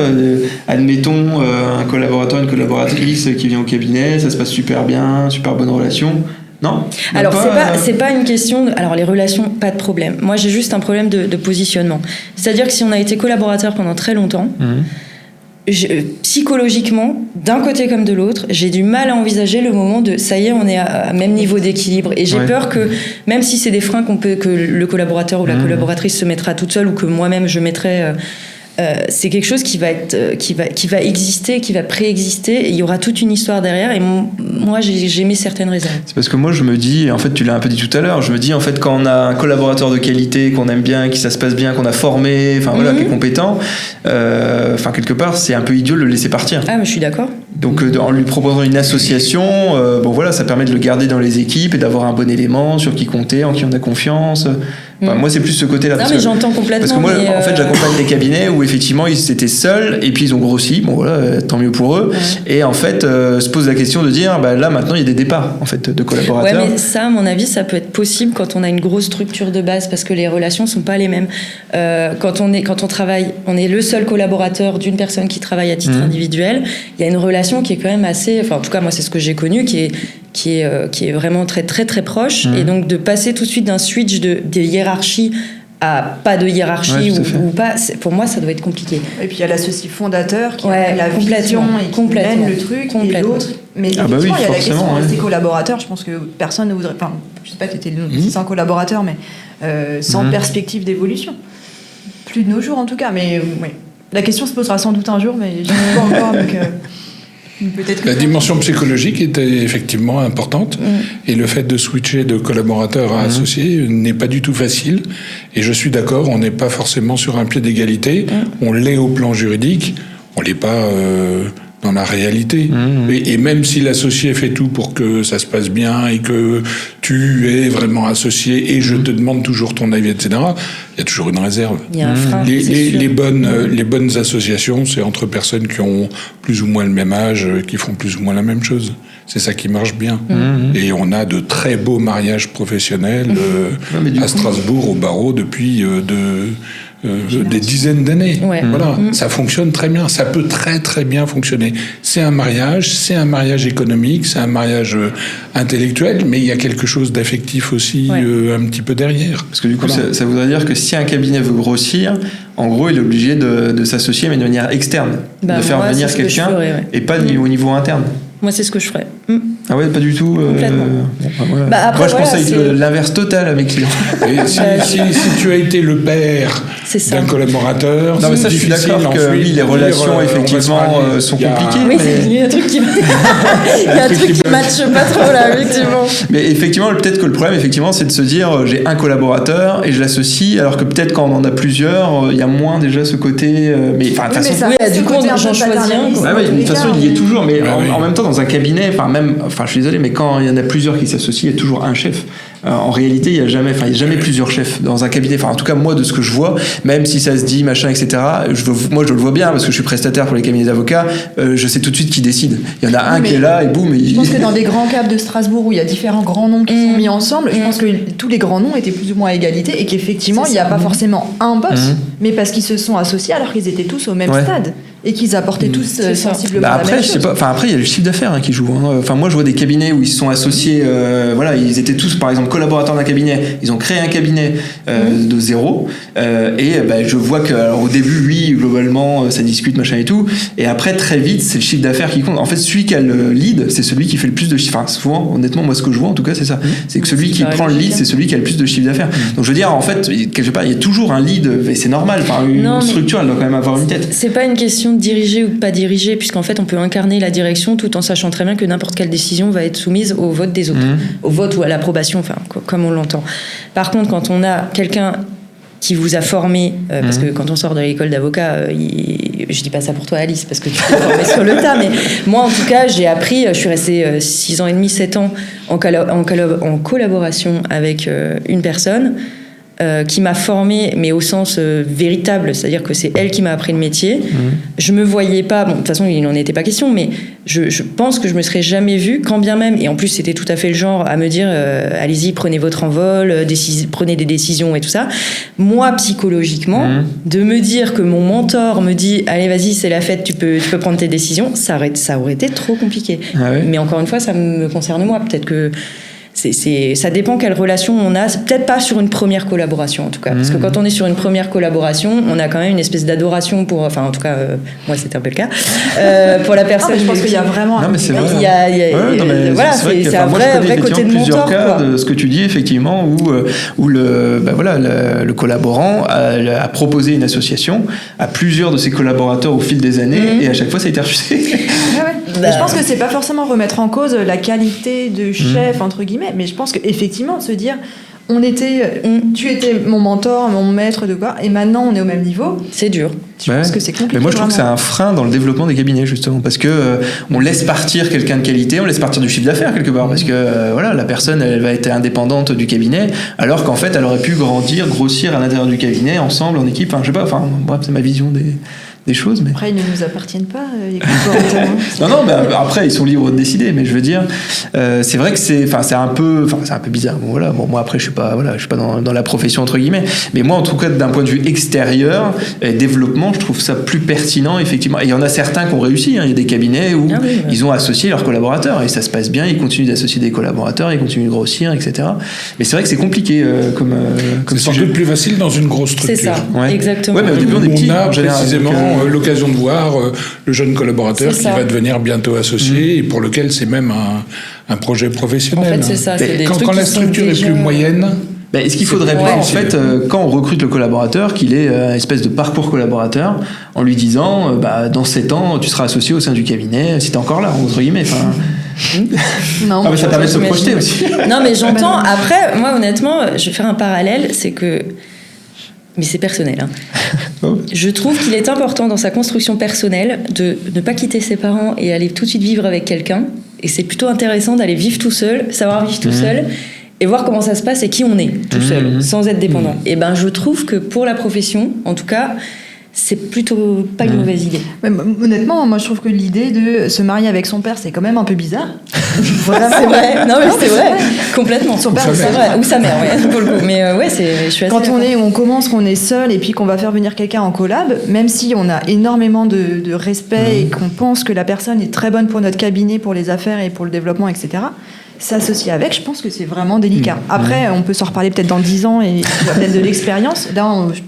admettons un collaborateur, une collaboratrice qui vient au cabinet, ça se passe super bien, super bonne relation. Non. Alors c'est pas une question. Alors les relations, pas de problème. Moi, j'ai juste un problème de positionnement. C'est-à-dire que si on a été collaborateur pendant très longtemps. Psychologiquement, d'un côté comme de l'autre, j'ai du mal à envisager le moment de ça y est, on est à même niveau d'équilibre. Et j'ai peur que, même si c'est des freins que le collaborateur ou la collaboratrice se mettra toute seule ou que moi-même je mettrai, c'est quelque chose qui va exister, qui va préexister. Et il y aura toute une histoire derrière. Et moi, j'ai mis certaines réserves. C'est parce que moi, je me dis, en fait, tu l'as un peu dit tout à l'heure, je me dis, en fait, quand on a un collaborateur de qualité, qu'on aime bien, qui ça se passe bien, qu'on a formé, enfin voilà, qui est compétent, enfin quelque part, c'est un peu idiot de le laisser partir. Ah, mais je suis d'accord. Donc, en lui proposant une association, bon voilà, ça permet de le garder dans les équipes et d'avoir un bon élément sur qui compter, en qui on a confiance. Enfin, moi, c'est plus ce côté-là. Non, mais j'entends complètement. Parce que moi, en fait, j'accompagne des cabinets où effectivement, ils étaient seuls et puis ils ont grossi. Bon, voilà, tant mieux pour eux. Et en fait, se pose la question de dire, là, maintenant, il y a des départs, en fait, de collaborateurs. Ouais, mais ça, à mon avis, ça peut être possible quand on a une grosse structure de base parce que les relations sont pas les mêmes. Quand on travaille, on est le seul collaborateur d'une personne qui travaille à titre individuel. Il y a une relation qui est quand même assez, enfin, en tout cas, moi, c'est ce que j'ai connu, qui est vraiment très, très, très proche. Et donc, de passer tout de suite d'un switch de hiérarchie à pas de hiérarchie ou pas, pour moi, ça doit être compliqué. Et puis, il y a l'associé fondateur qui a la vision et qui mène le truc, et l'autre. Mais effectivement, il y a la question de ses collaborateurs. Je pense que personne ne voudrait... Enfin, je sais pas que tu étais 600 collaborateurs, mais sans perspective d'évolution. Plus de nos jours, en tout cas. Mais oui, la question se posera sans doute un jour, mais je ne sais pas encore, donc... La dimension psychologique était effectivement importante et le fait de switcher de collaborateur à associé n'est pas du tout facile et je suis d'accord, on n'est pas forcément sur un pied d'égalité, on l'est au plan juridique, on l'est pas dans la réalité. Et même si l'associé fait tout pour que ça se passe bien et que tu es vraiment associé et je te demande toujours ton avis, etc., il y a toujours une réserve. Il y a un frein, les bonnes associations, c'est entre personnes qui ont plus ou moins le même âge, qui font plus ou moins la même chose. C'est ça qui marche bien. Et on a de très beaux mariages professionnels à Strasbourg, au barreau, depuis des dizaines d'années. Voilà, ça fonctionne très bien. Ça peut très très bien fonctionner. C'est un mariage économique, c'est un mariage intellectuel, mais il y a quelque chose d'affectif aussi un petit peu derrière. Parce que du coup, ça voudrait dire que si un cabinet veut grossir, en gros, il est obligé de s'associer, mais de manière externe, de faire venir quelqu'un et pas au niveau interne. Moi, c'est ce que je ferais. Ah ouais, pas du tout. Complètement. Après, moi, je conseille l'inverse total à mes clients. Et si tu as été le père d'un collaborateur, non, mais ça, je suis d'accord que oui, les relations effectivement sont compliquées. Oui, il y a un truc qui matche pas trop là, effectivement. Mais effectivement, peut-être que le problème, effectivement, c'est de se dire j'ai un collaborateur et je l'associe, alors que peut-être quand on en a plusieurs, il y a moins déjà ce côté. Mais enfin, de toute façon, du coup, j'en choisis un. De toute façon, il y est toujours. Mais en même temps, dans un cabinet, je suis désolé, mais quand il y en a plusieurs qui s'associent, il y a toujours un chef. En réalité, il y a jamais plusieurs chefs dans un cabinet. Enfin, en tout cas, moi, de ce que je vois, même si ça se dit machin, etc. Moi, je le vois bien parce que je suis prestataire pour les cabinets d'avocats. Je sais tout de suite qui décide. Il y en a un qui est là et boum. Je pense que dans des grands câbles de Strasbourg où il y a différents grands noms qui sont mis ensemble, je pense que tous les grands noms étaient plus ou moins à égalité et qu'effectivement, il n'y a pas forcément un boss, mais parce qu'ils se sont associés alors qu'ils étaient tous au même stade. Et qu'ils apportaient tous sensiblement la même chose. Après, il y a le chiffre d'affaires qui joue. Enfin, moi, je vois des cabinets où ils se sont associés. Ils étaient tous, par exemple, collaborateurs d'un cabinet. Ils ont créé un cabinet de zéro. Je vois qu'au début, oui, globalement, ça discute, machin et tout. Et après, très vite, c'est le chiffre d'affaires qui compte. En fait, celui qui a le lead, c'est celui qui fait le plus de chiffre. Enfin, souvent, honnêtement, moi, ce que je vois, en tout cas, c'est ça. C'est que celui qui prend le lead, c'est celui qui a le plus de chiffre d'affaires. Donc, je veux dire, en fait, quelque part, il y a toujours un lead. Et c'est normal. Enfin, une structure, elle doit quand même avoir une tête. C'est pas une question de diriger ou de pas diriger, puisqu'en fait on peut incarner la direction tout en sachant très bien que n'importe quelle décision va être soumise au vote des autres, au vote ou à l'approbation, enfin comme on l'entend. Par contre, quand on a quelqu'un qui vous a formé, parce que quand on sort de l'école d'avocat, je dis pas ça pour toi Alice, parce que tu t'es formée sur le tas, mais moi en tout cas j'ai appris, je suis restée 6 ans et demi, 7 ans en collaboration avec une personne qui m'a formée, mais au sens véritable, c'est-à-dire que c'est elle qui m'a appris le métier. Je me voyais pas, de toute façon il n'en était pas question, mais je pense que je me serais jamais vue, quand bien même, et en plus c'était tout à fait le genre à me dire allez-y, prenez votre envol, prenez des décisions et tout ça. Moi psychologiquement, de me dire que mon mentor me dit allez vas-y c'est la fête, tu peux prendre tes décisions, ça aurait été trop compliqué. Mais encore une fois ça me concerne moi, peut-être que ça dépend quelle relation on a. C'est peut-être pas sur une première collaboration en tout cas, parce que quand on est sur une première collaboration, on a quand même une espèce d'adoration pour, enfin en tout cas moi c'était un peu le cas pour la personne. Je pense qu'il y a vraiment. Non mais c'est vrai. C'est un vrai côté de mentor. Plusieurs cas de ce que tu dis effectivement où le collaborant a proposé une association à plusieurs de ses collaborateurs au fil des années et à chaque fois ça a été refusé. Je pense que c'est pas forcément remettre en cause la qualité de chef entre guillemets, mais je pense qu'effectivement se dire tu étais mon mentor, mon maître de quoi, et maintenant on est au même niveau. C'est dur. Je pense que c'est compliqué. Mais moi je trouve que c'est un frein dans le développement des cabinets justement, parce que on laisse partir quelqu'un de qualité, on laisse partir du chiffre d'affaires quelque part, parce que la personne elle va être indépendante du cabinet, alors qu'en fait elle aurait pu grossir à l'intérieur du cabinet ensemble en équipe. Enfin je sais pas. Enfin bref, c'est ma vision des choses, mais après ils ne nous appartiennent pas les collaborateurs. non mais après ils sont libres de décider, mais je veux dire c'est vrai que c'est un peu bizarre. Moi après je suis pas dans la profession entre guillemets, mais moi en tout cas d'un point de vue extérieur et développement, je trouve ça plus pertinent effectivement. Et il y en a certains qui ont réussi, il y a des cabinets où ils ont associé leurs collaborateurs et ça se passe bien, ils continuent d'associer des collaborateurs, ils continuent de grossir, etc. Mais c'est vrai que c'est compliqué comme c'est sans doute plus facile dans une grosse structure. C'est ça, exactement. Mais au début on est petits, on a précisément l'occasion de voir le jeune collaborateur qui va devenir bientôt associé et pour lequel c'est même un projet professionnel. En fait, c'est ça. C'est quand la structure est plus moyenne. Est-ce qu'il faudrait pas, en fait, quand on recrute le collaborateur, qu'il ait une espèce de parcours collaborateur en lui disant, dans 7 ans, tu seras associé au sein du cabinet, si t'es encore là, entre guillemets. Non, mais ça permet de se projeter aussi. Non, mais j'entends. Après, moi, honnêtement, je vais faire un parallèle, c'est que. Mais c'est personnel. Je trouve qu'il est important dans sa construction personnelle de ne pas quitter ses parents et aller tout de suite vivre avec quelqu'un. Et c'est plutôt intéressant d'aller vivre tout seul, savoir vivre tout seul, et voir comment ça se passe et qui on est tout seul, sans être dépendant. Et je trouve que pour la profession, en tout cas, c'est plutôt pas une mauvaise idée. Mais, honnêtement, moi je trouve que l'idée de se marier avec son père, c'est quand même un peu bizarre. Voilà, c'est vrai. Non, mais c'est vrai. Complètement. Son père, c'est vrai. Ou sa mère, pour le coup. Mais je suis assez quand on commence, qu'on est seul et puis qu'on va faire venir quelqu'un en collab, même si on a énormément de respect et qu'on pense que la personne est très bonne pour notre cabinet, pour les affaires et pour le développement, etc., s'associer avec, je pense que c'est vraiment délicat. Après, on peut s'en reparler peut-être dans 10 ans et peut-être de l'expérience.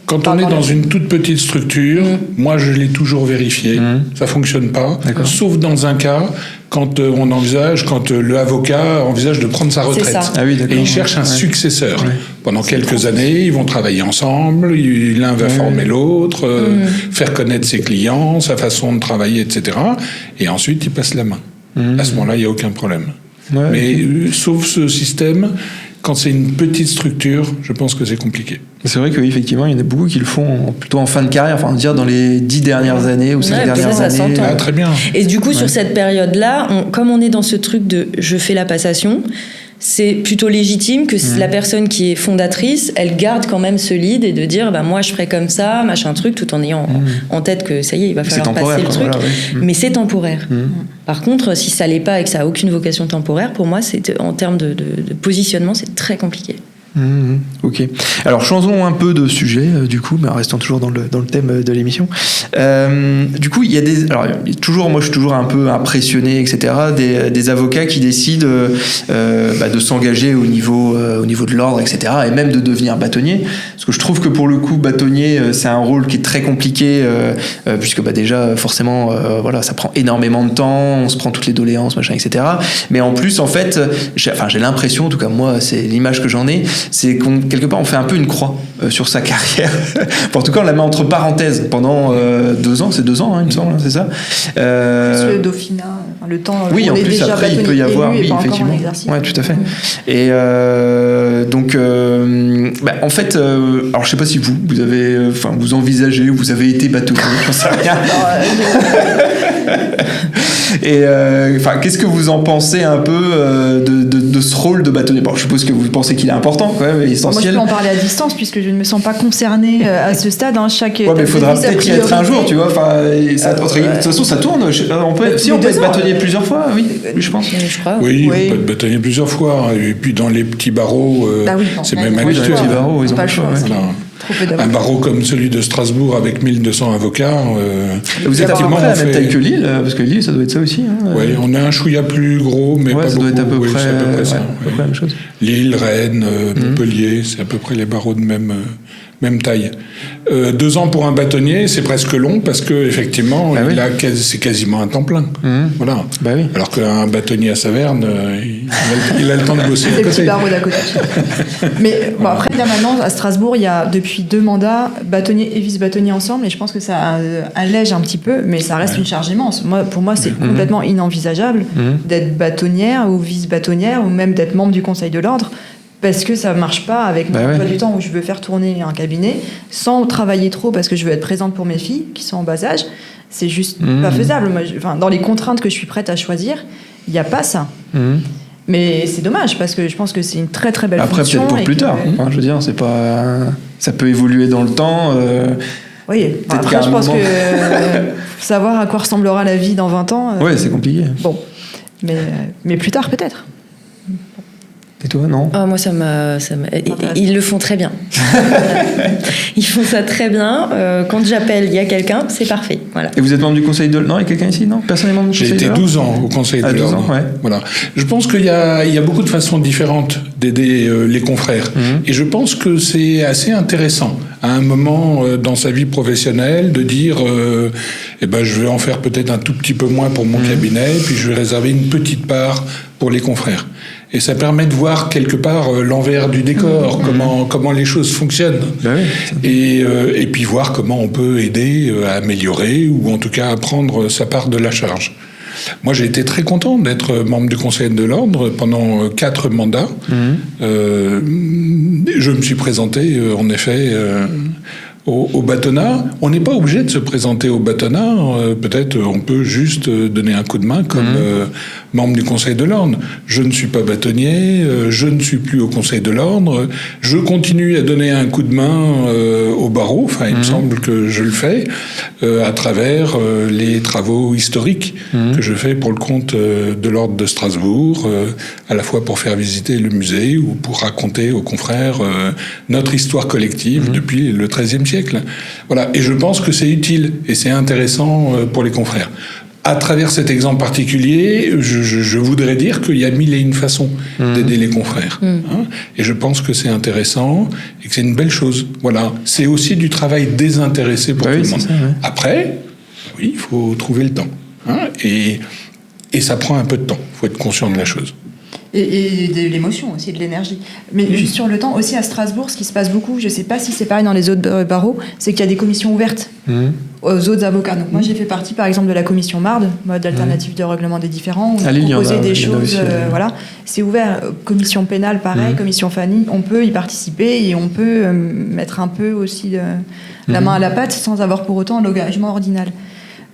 Quand on est dans une toute petite structure, moi je l'ai toujours vérifié, ça fonctionne pas, sauf dans un cas quand le avocat envisage de prendre sa retraite. Et il cherche un successeur. Pendant quelques années, ils vont travailler ensemble, l'un va former l'autre, faire connaître ses clients, sa façon de travailler, etc. Et ensuite, il passe la main. À ce moment-là, il n'y a aucun problème. Mais sauf ce système Quand c'est une petite structure, je pense que c'est compliqué. C'est vrai qu'effectivement, il y en a beaucoup qui le font plutôt en fin de carrière, enfin, dire dans les 10 dernières années ou 5 dernières années. Ah, très bien. Et du coup, sur cette période-là, comme on est dans ce truc de je fais la passation, c'est plutôt légitime que la personne qui est fondatrice, elle garde quand même ce lead et de dire moi je ferai comme ça, machin truc, tout en ayant en tête que ça y est, il va falloir passer le truc. Voilà, mais c'est temporaire. Par contre, si ça l'est pas et que ça a aucune vocation temporaire, pour moi, en termes de positionnement, c'est très compliqué. Ok. Alors changeons un peu de sujet du coup, mais restons toujours dans le thème de l'émission. Du coup, il y a moi je suis toujours un peu impressionné, etc. Des avocats qui décident de s'engager au niveau de l'ordre, etc. Et même de devenir bâtonnier. Parce que je trouve que pour le coup, bâtonnier, c'est un rôle qui est très compliqué, puisque déjà forcément, ça prend énormément de temps, on se prend toutes les doléances, machin, etc. Mais en plus, en fait, j'ai l'impression, en tout cas moi, c'est l'image que j'en ai, c'est quelque part on fait un peu une croix sur sa carrière. En tout cas, on la met entre parenthèses pendant 2 ans, c'est 2 ans, il me semble, c'est ça. Le dauphinat, le temps. Oui, en plus après il peut y avoir, oui, effectivement. Ouais, tout à fait. Et donc, en fait, alors je sais pas si vous avez, vous envisagez, vous avez été bâtonnier, j'en sais rien. Et qu'est-ce que vous en pensez un peu de ce rôle de bâtonnier? Bon, je suppose que vous pensez qu'il est important, quand même, essentiel. Moi, je peux en parler à distance puisque je ne me sens pas concernée à ce stade. Chaque mais il faudra peut-être y être un jour, tu vois. De toute façon, ça tourne. On peut être bâtonnier plusieurs fois, oui, je pense. Oui, on peut être bâtonnier plusieurs fois. Et puis dans les petits barreaux, c'est même habituel. Dans les petits barreaux, ils ont pas le choix. Un barreau comme celui de Strasbourg avec 1200 avocats. Vous êtes à peu près à la même taille que Lille, parce que Lille, ça doit être ça aussi. Oui, on a un chouïa plus gros, mais pas ça beaucoup. Doit être à peu près ça. À peu près la même chose. Lille, Rennes, Montpellier, c'est à peu près les barreaux de même taille. 2 ans pour un bâtonnier, c'est presque long parce que effectivement, c'est quasiment un temps plein. Voilà. Oui. Alors qu'un bâtonnier à Saverne, il a le temps de bosser. C'est le petit barreau d'à côté. Mais après, là maintenant, à Strasbourg, il y a depuis 2 mandats bâtonnier et vice-bâtonnier ensemble, et je pense que ça allège un petit peu, mais ça reste une charge immense. Pour moi, c'est complètement inenvisageable d'être bâtonnière ou vice-bâtonnière, ou même d'être membre du Conseil de l'Ordre. Parce que ça ne marche pas avec mon emploi du temps où je veux faire tourner un cabinet sans travailler trop parce que je veux être présente pour mes filles qui sont en bas âge. C'est juste pas faisable. Moi, dans les contraintes que je suis prête à choisir, il n'y a pas ça. Mais c'est dommage parce que je pense que c'est une très très belle fonction. Après, peut-être pour plus tard. Je veux dire, c'est pas... ça peut évoluer dans le temps. Oui, après, je pense que savoir à quoi ressemblera la vie dans 20 ans... Oui, c'est compliqué. Bon, mais plus tard peut-être. Et toi, non? Moi, ils le font très bien. Ils font ça très bien. Quand j'appelle, il y a quelqu'un, c'est parfait. Voilà. Et vous êtes membre du Conseil de l'Ordre? Non, il y a quelqu'un ici? Non, personne n'est membre du Conseil de l'Ordre? J'ai été 12 ans au Conseil de l'Ordre. 12 ans, ouais. Voilà. Je pense qu'il y a beaucoup de façons différentes d'aider les confrères. Et je pense que c'est assez intéressant, à un moment dans sa vie professionnelle, de dire je vais en faire peut-être un tout petit peu moins pour mon cabinet, puis je vais réserver une petite part pour les confrères. Et ça permet de voir quelque part l'envers du décor, comment les choses fonctionnent. Et puis voir comment on peut aider à améliorer ou en tout cas à prendre sa part de la charge. Moi, j'ai été très content d'être membre du Conseil de l'Ordre pendant 4 mandats. Je me suis présenté, en effet... au bâtonnat, on n'est pas obligé de se présenter au bâtonnat. Peut-être on peut juste donner un coup de main comme membre du Conseil de l'Ordre. Je ne suis pas bâtonnier, je ne suis plus au Conseil de l'Ordre. Je continue à donner un coup de main au barreau. Enfin, il me semble que je le fais à travers les travaux historiques que je fais pour le compte de l'Ordre de Strasbourg, à la fois pour faire visiter le musée ou pour raconter aux confrères notre histoire collective depuis le XIIIe siècle. Voilà. Et je pense que c'est utile et c'est intéressant pour les confrères. À travers cet exemple particulier, je voudrais dire qu'il y a 1001 façons d'aider les confrères. Et je pense que c'est intéressant et que c'est une belle chose. Voilà. C'est aussi du travail désintéressé pour tout le monde. Après, il faut trouver le temps. Et ça prend un peu de temps. Il faut être conscient de la chose. Et de l'émotion aussi, de l'énergie. Mais juste sur le temps, aussi à Strasbourg, ce qui se passe beaucoup, je ne sais pas si c'est pareil dans les autres barreaux, c'est qu'il y a des commissions ouvertes. aux autres avocats. Donc moi j'ai fait partie par exemple de la commission MARD, mode alternative de règlement des différends, où on proposait des choses, voilà. C'est ouvert. Commission pénale pareil, commission famille, on peut y participer et on peut mettre un peu aussi la main à la pâte sans avoir pour autant l'engagement ordinal.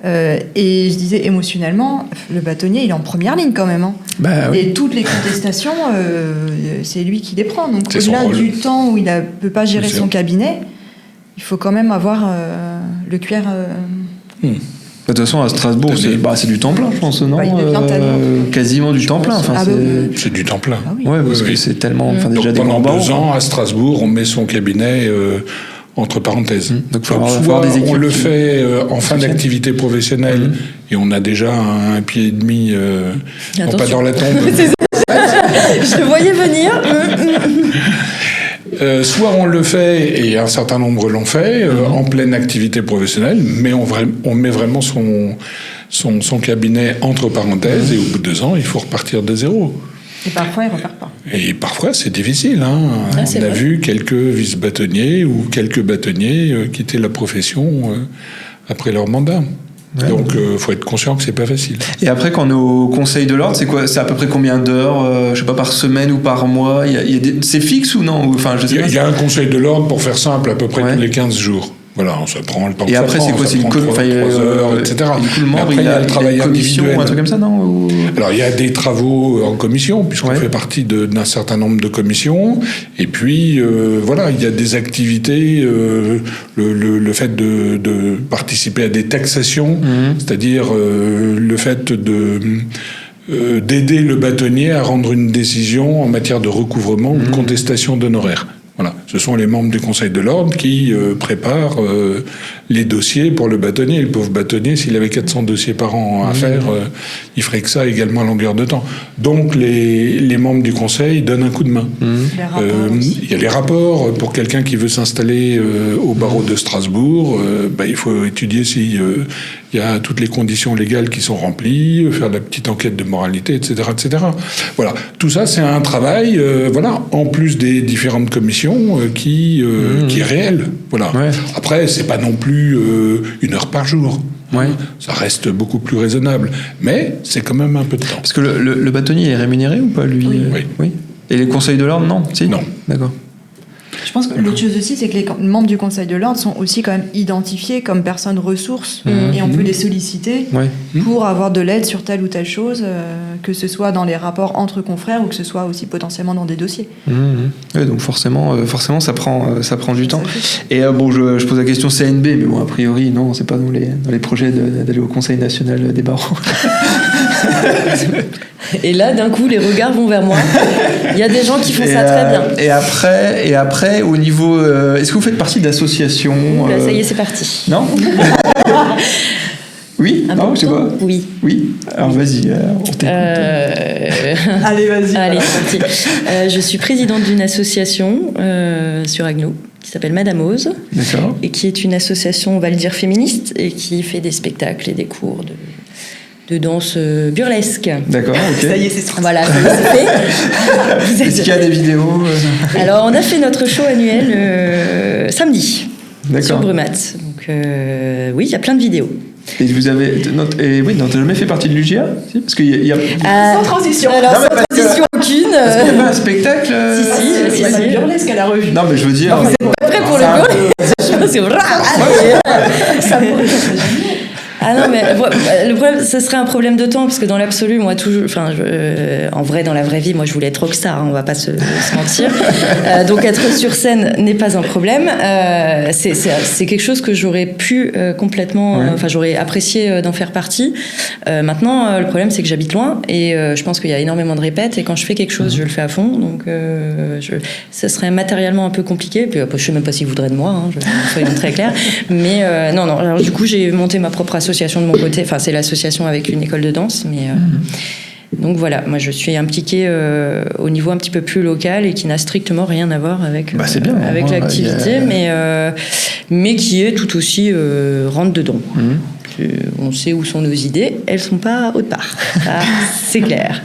Et je disais émotionnellement, le bâtonnier il est en première ligne quand même. Hein. Bah, oui. Et toutes les contestations, c'est lui qui les prend. Donc au-delà du temps où il ne peut pas gérer son cabinet, il faut quand même avoir le cuir. De toute façon, à Strasbourg, c'est du temps plein, je pense, non quasiment du temps plein. Enfin, c'est du temps plein. Ah oui. Ouais, parce que c'est tellement. Donc, déjà pendant 2 ans, à Strasbourg, on met son cabinet entre parenthèses. Donc, soit on le fait en fin d'activité professionnelle et on a déjà un pied et demi, non pas dans la tombe. Je le voyais venir. Soit on le fait, et un certain nombre l'ont fait, en pleine activité professionnelle, mais on met vraiment son cabinet entre parenthèses, et au bout de 2 ans, il faut repartir de zéro. Et parfois, il ne repart pas. Et parfois, c'est difficile. Hein. On a vu quelques vice-bâtonniers ou quelques bâtonniers quitter la profession après leur mandat. Ouais. Donc, faut être conscient que c'est pas facile. Et après, quand on est au Conseil de l'Ordre, c'est quoi ? C'est à peu près combien d'heures, je sais pas, par semaine ou par mois ? C'est fixe ou non ? Enfin, je sais pas. Il y a un Conseil de l'Ordre, pour faire simple, à peu près tous les 15 jours. Voilà, on se prend le temps. Et après, c'est quoi ? C'est une 3 heures, etc. Du coup, le membre, après, il y a le travail individuel. Un truc comme ça, non ? Alors, il y a des travaux en commission, puisqu'on fait partie d'un certain nombre de commissions. Et puis, voilà, il y a des activités, le fait de participer à des taxations, c'est-à-dire le fait d'aider le bâtonnier à rendre une décision en matière de recouvrement ou de contestation d'honoraires. Voilà, ce sont les membres du Conseil de l'Ordre qui préparent les dossiers pour le bâtonnier. Le pauvre bâtonnier, s'il avait 400 dossiers par an à faire, il ferait que ça également à longueur de temps. Donc les membres du Conseil donnent un coup de main. Il y a les rapports. Pour quelqu'un qui veut s'installer au barreau de Strasbourg, il faut étudier s'il y a toutes les conditions légales qui sont remplies, faire la petite enquête de moralité, etc., etc. Voilà, tout ça, c'est un travail, en plus des différentes commissions qui est réel. Voilà. Ouais. Après, c'est pas non plus 1 heure par jour. Ouais. Ça reste beaucoup plus raisonnable, mais c'est quand même un peu de temps. Parce que le bâtonnier est rémunéré ou pas, lui ? Oui. Et les conseils de l'ordre, non ? Si ? Non. D'accord. Je pense que l'autre chose aussi, c'est que les membres du Conseil de l'Ordre sont aussi quand même identifiés comme personnes ressources et on peut les solliciter pour avoir de l'aide sur telle ou telle chose, que ce soit dans les rapports entre confrères ou que ce soit aussi potentiellement dans des dossiers. Ouais, donc forcément, ça prend du temps. Et je pose la question CNB, mais bon, a priori, non, c'est pas dans les projets d'aller au Conseil national des barreaux. Et là, d'un coup, les regards vont vers moi. Il y a des gens qui font ça très bien. Et après, au niveau... est-ce que vous faites partie d'associations Là, ça y est, c'est parti. Non. Oui. Non, je sais pas. Oui. Alors, vas-y, on t'écoute. Allez, vas-y. Allez, c'est parti. Je suis présidente d'une association sur Agneau qui s'appelle Madame Ose. D'accord. Et qui est une association, on va le dire, féministe et qui fait des spectacles et des cours de danse burlesque. D'accord, ok. Ça y est, c'est sorti. Voilà, ça y est, c'est fait. Est-ce qu'il y a des vidéos Alors, on a fait notre show annuel samedi. D'accord. Sur Brumat. Donc, oui, il y a plein de vidéos. Et vous avez... t'as jamais fait partie de l'UGA ? Si, parce qu'il y a... Sans transition. Alors, sans transition aucune. Est-ce qu'il y avait un spectacle Si. C'est la burlesque à la revue. Non, mais je veux dire... Non, c'est pas prêt pour le burlesque. Ça pourrait être génial. Ah non, mais le problème, ce serait un problème de temps, parce que dans l'absolu, moi, toujours, en vrai, dans la vraie vie, moi, je voulais être rockstar, on va pas se mentir. Donc, être sur scène n'est pas un problème. C'est quelque chose que j'aurais pu complètement, j'aurais apprécié d'en faire partie. Maintenant, le problème, c'est que j'habite loin, et je pense qu'il y a énormément de répètes, et quand je fais quelque chose, je le fais à fond, donc ça serait matériellement un peu compliqué. Puis après, je sais même pas s'ils voudraient de moi, soyons très clairs. Mais non. Alors, du coup, j'ai monté ma propre association de mon côté, enfin c'est l'association avec une école de danse, mais donc voilà, moi je suis impliquée au niveau un petit peu plus local et qui n'a strictement rien à voir avec l'activité, mais qui est tout aussi rentre dedans. On sait où sont nos idées, elles sont pas autre part, ça, c'est clair.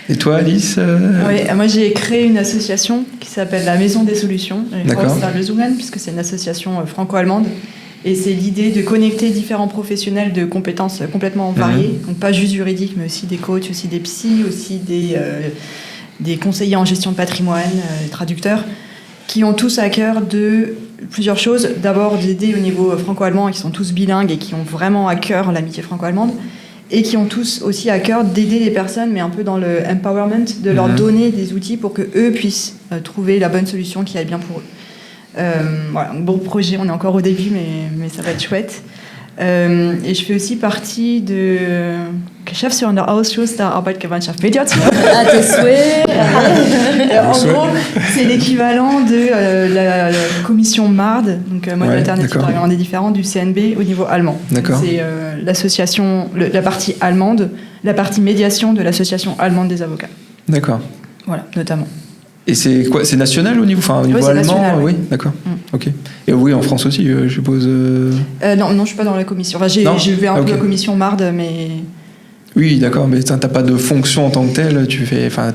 Et toi, Alice Oui, moi j'ai créé une association qui s'appelle la Maison des Solutions, puisque c'est une association franco-allemande Et c'est l'idée de connecter différents professionnels de compétences complètement variées, donc pas juste juridiques, mais aussi des coachs, aussi des psys, aussi des conseillers en gestion de patrimoine, des traducteurs, qui ont tous à cœur de plusieurs choses. D'abord, d'aider au niveau franco-allemand, qui sont tous bilingues et qui ont vraiment à cœur l'amitié franco-allemande, et qui ont tous aussi à cœur d'aider les personnes, mais un peu dans le empowerment, de leur donner des outils pour qu'eux puissent trouver la bonne solution qui aille bien pour eux. Voilà, un bon projet, on est encore au début, mais ça va être chouette. Et je fais aussi partie de Geschäftsführer der Ausschuss der Arbeitgemeinschaft Mediation. À tes souhaits. En gros, c'est l'équivalent de la commission MARD, donc Mode Alternative de Règlement des Différends du CNB au niveau allemand. D'accord. C'est l'association, la partie allemande, la partie médiation de l'association allemande des avocats. D'accord. Voilà, notamment. Et c'est quoi? C'est national au niveau, au niveau allemand? National, oui, d'accord. Ok. Et oui, en France aussi, je suppose. Non, je suis pas dans la commission. Enfin, j'ai vu un peu la commission MARD, mais. Oui, d'accord, mais t'as pas de fonction en tant que telle,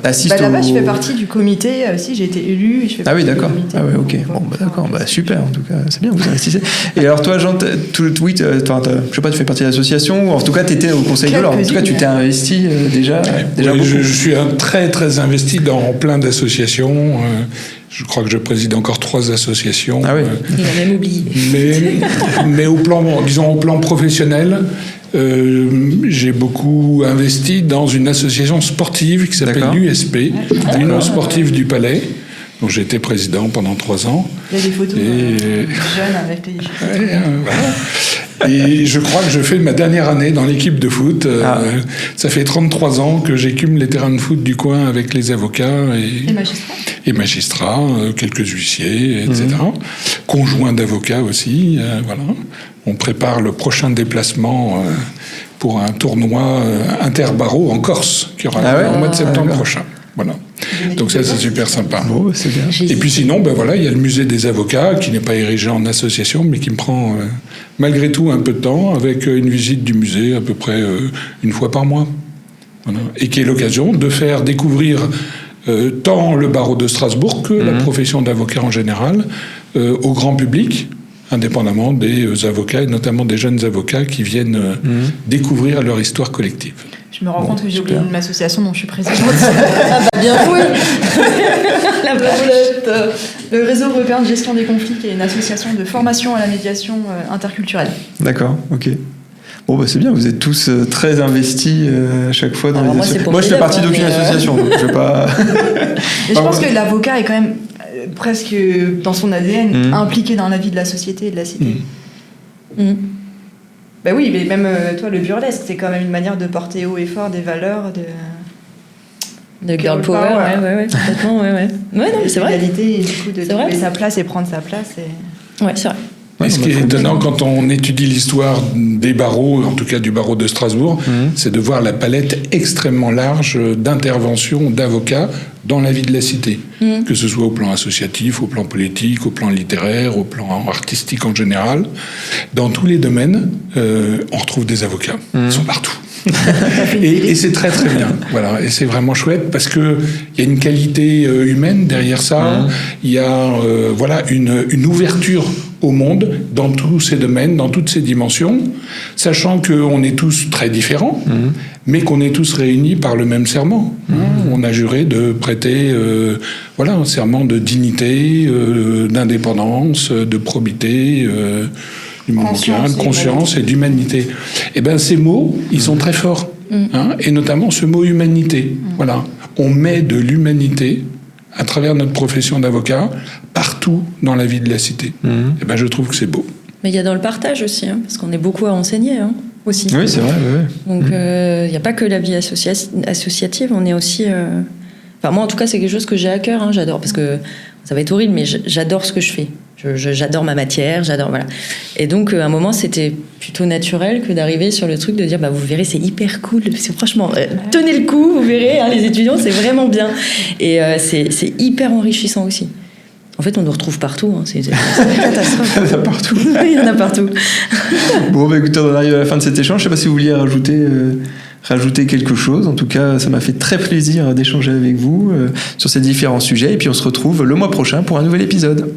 t'assistes là-bas, je fais partie du comité aussi, j'ai été élue. Ah oui, d'accord. Ah ouais, ok. Bon, d'accord, super, en tout cas, c'est bien, vous investissez. Et alors toi, Jean, je sais pas, tu fais partie de l'association, ou en tout cas, t'étais au conseil de l'ordre. En tout cas, tu t'es investi déjà beaucoup. Je suis très, très investi dans plein d'associations. Je crois que je préside encore 3 associations. Ah oui. Il a même oublié. Mais au plan professionnel, j'ai beaucoup investi dans une association sportive qui s'appelle l'USP, l'Union sportive du Palais, dont j'ai été président pendant 3 ans. Il y a des photos jeunes avec les voilà. Et je crois que je fais ma dernière année dans l'équipe de foot. Ça fait 33 ans que j'écume les terrains de foot du coin avec les avocats et magistrats, quelques huissiers, etc. Conjoints d'avocats aussi, voilà. On prépare le prochain déplacement pour un tournoi interbarreau en Corse, qui aura lieu au mois de septembre prochain. Voilà. Donc ça, c'est super sympa. Bon, c'est bien. Et puis sinon, il y a le musée des avocats, qui n'est pas érigé en association, mais qui me prend malgré tout un peu de temps, avec une visite du musée à peu près une fois par mois. Voilà. Et qui est l'occasion de faire découvrir tant le barreau de Strasbourg que la profession d'avocat en général au grand public, indépendamment des avocats, et notamment des jeunes avocats qui viennent découvrir leur histoire collective. Je me rends compte que j'ai oublié une association dont je suis présidente. Bien joué. La boulette. Le réseau européen de gestion des conflits, qui est une association de formation à la médiation interculturelle. D'accord, ok. Bon, c'est bien, vous êtes tous très investis à chaque fois dans les associations. Moi, je fais partie d'aucune association, donc je vais pas... Et je pense que l'avocat est quand même presque dans son ADN impliqué dans la vie de la société et de la cité. Ben oui, mais même toi, le burlesque, c'est quand même une manière de porter haut et fort des valeurs de girl power, ouais, complètement, ouais. Ouais, non, c'est vrai. L'égalité, et du coup, de trouver sa place et prendre sa place. Ouais, c'est vrai. Et ce qui est étonnant quand on étudie l'histoire des barreaux, en tout cas du barreau de Strasbourg, c'est de voir la palette extrêmement large d'interventions d'avocats dans la vie de la cité. Que ce soit au plan associatif, au plan politique, au plan littéraire, au plan artistique en général. Dans tous les domaines, on retrouve des avocats. Ils sont partout. Et c'est très très bien, voilà. Et c'est vraiment chouette parce que il y a une qualité humaine derrière ça. Il y a une ouverture au monde dans tous ces domaines, dans toutes ces dimensions, sachant qu'on est tous très différents, mais qu'on est tous réunis par le même serment. On a juré de prêter un serment de dignité, d'indépendance, de probité, de conscience et d'humanité. Et bien ces mots, ils sont très forts, et notamment ce mot humanité. Voilà, on met de l'humanité à travers notre profession d'avocat partout dans la vie de la cité. Et ben je trouve que c'est beau. Mais il y a dans le partage aussi, parce qu'on est beaucoup à enseigner aussi. Oui, c'est vrai. Donc il n'y a pas que la vie associative, on est aussi. Enfin moi en tout cas c'est quelque chose que j'ai à cœur, j'adore, parce que ça va être horrible, mais j'adore ce que je fais. J'adore ma matière, voilà. Et donc, à un moment, c'était plutôt naturel que d'arriver sur le truc de dire, vous verrez, c'est hyper cool. C'est franchement, tenez le coup, vous verrez, les étudiants, c'est vraiment bien. Et c'est hyper enrichissant aussi. En fait, on nous retrouve partout. C'est une catastrophe. Il y en a partout. Il y en a partout. Bon, écoutez, on arrive à la fin de cet échange. Je ne sais pas si vous vouliez rajouter quelque chose. En tout cas, ça m'a fait très plaisir d'échanger avec vous sur ces différents sujets. Et puis, on se retrouve le mois prochain pour un nouvel épisode.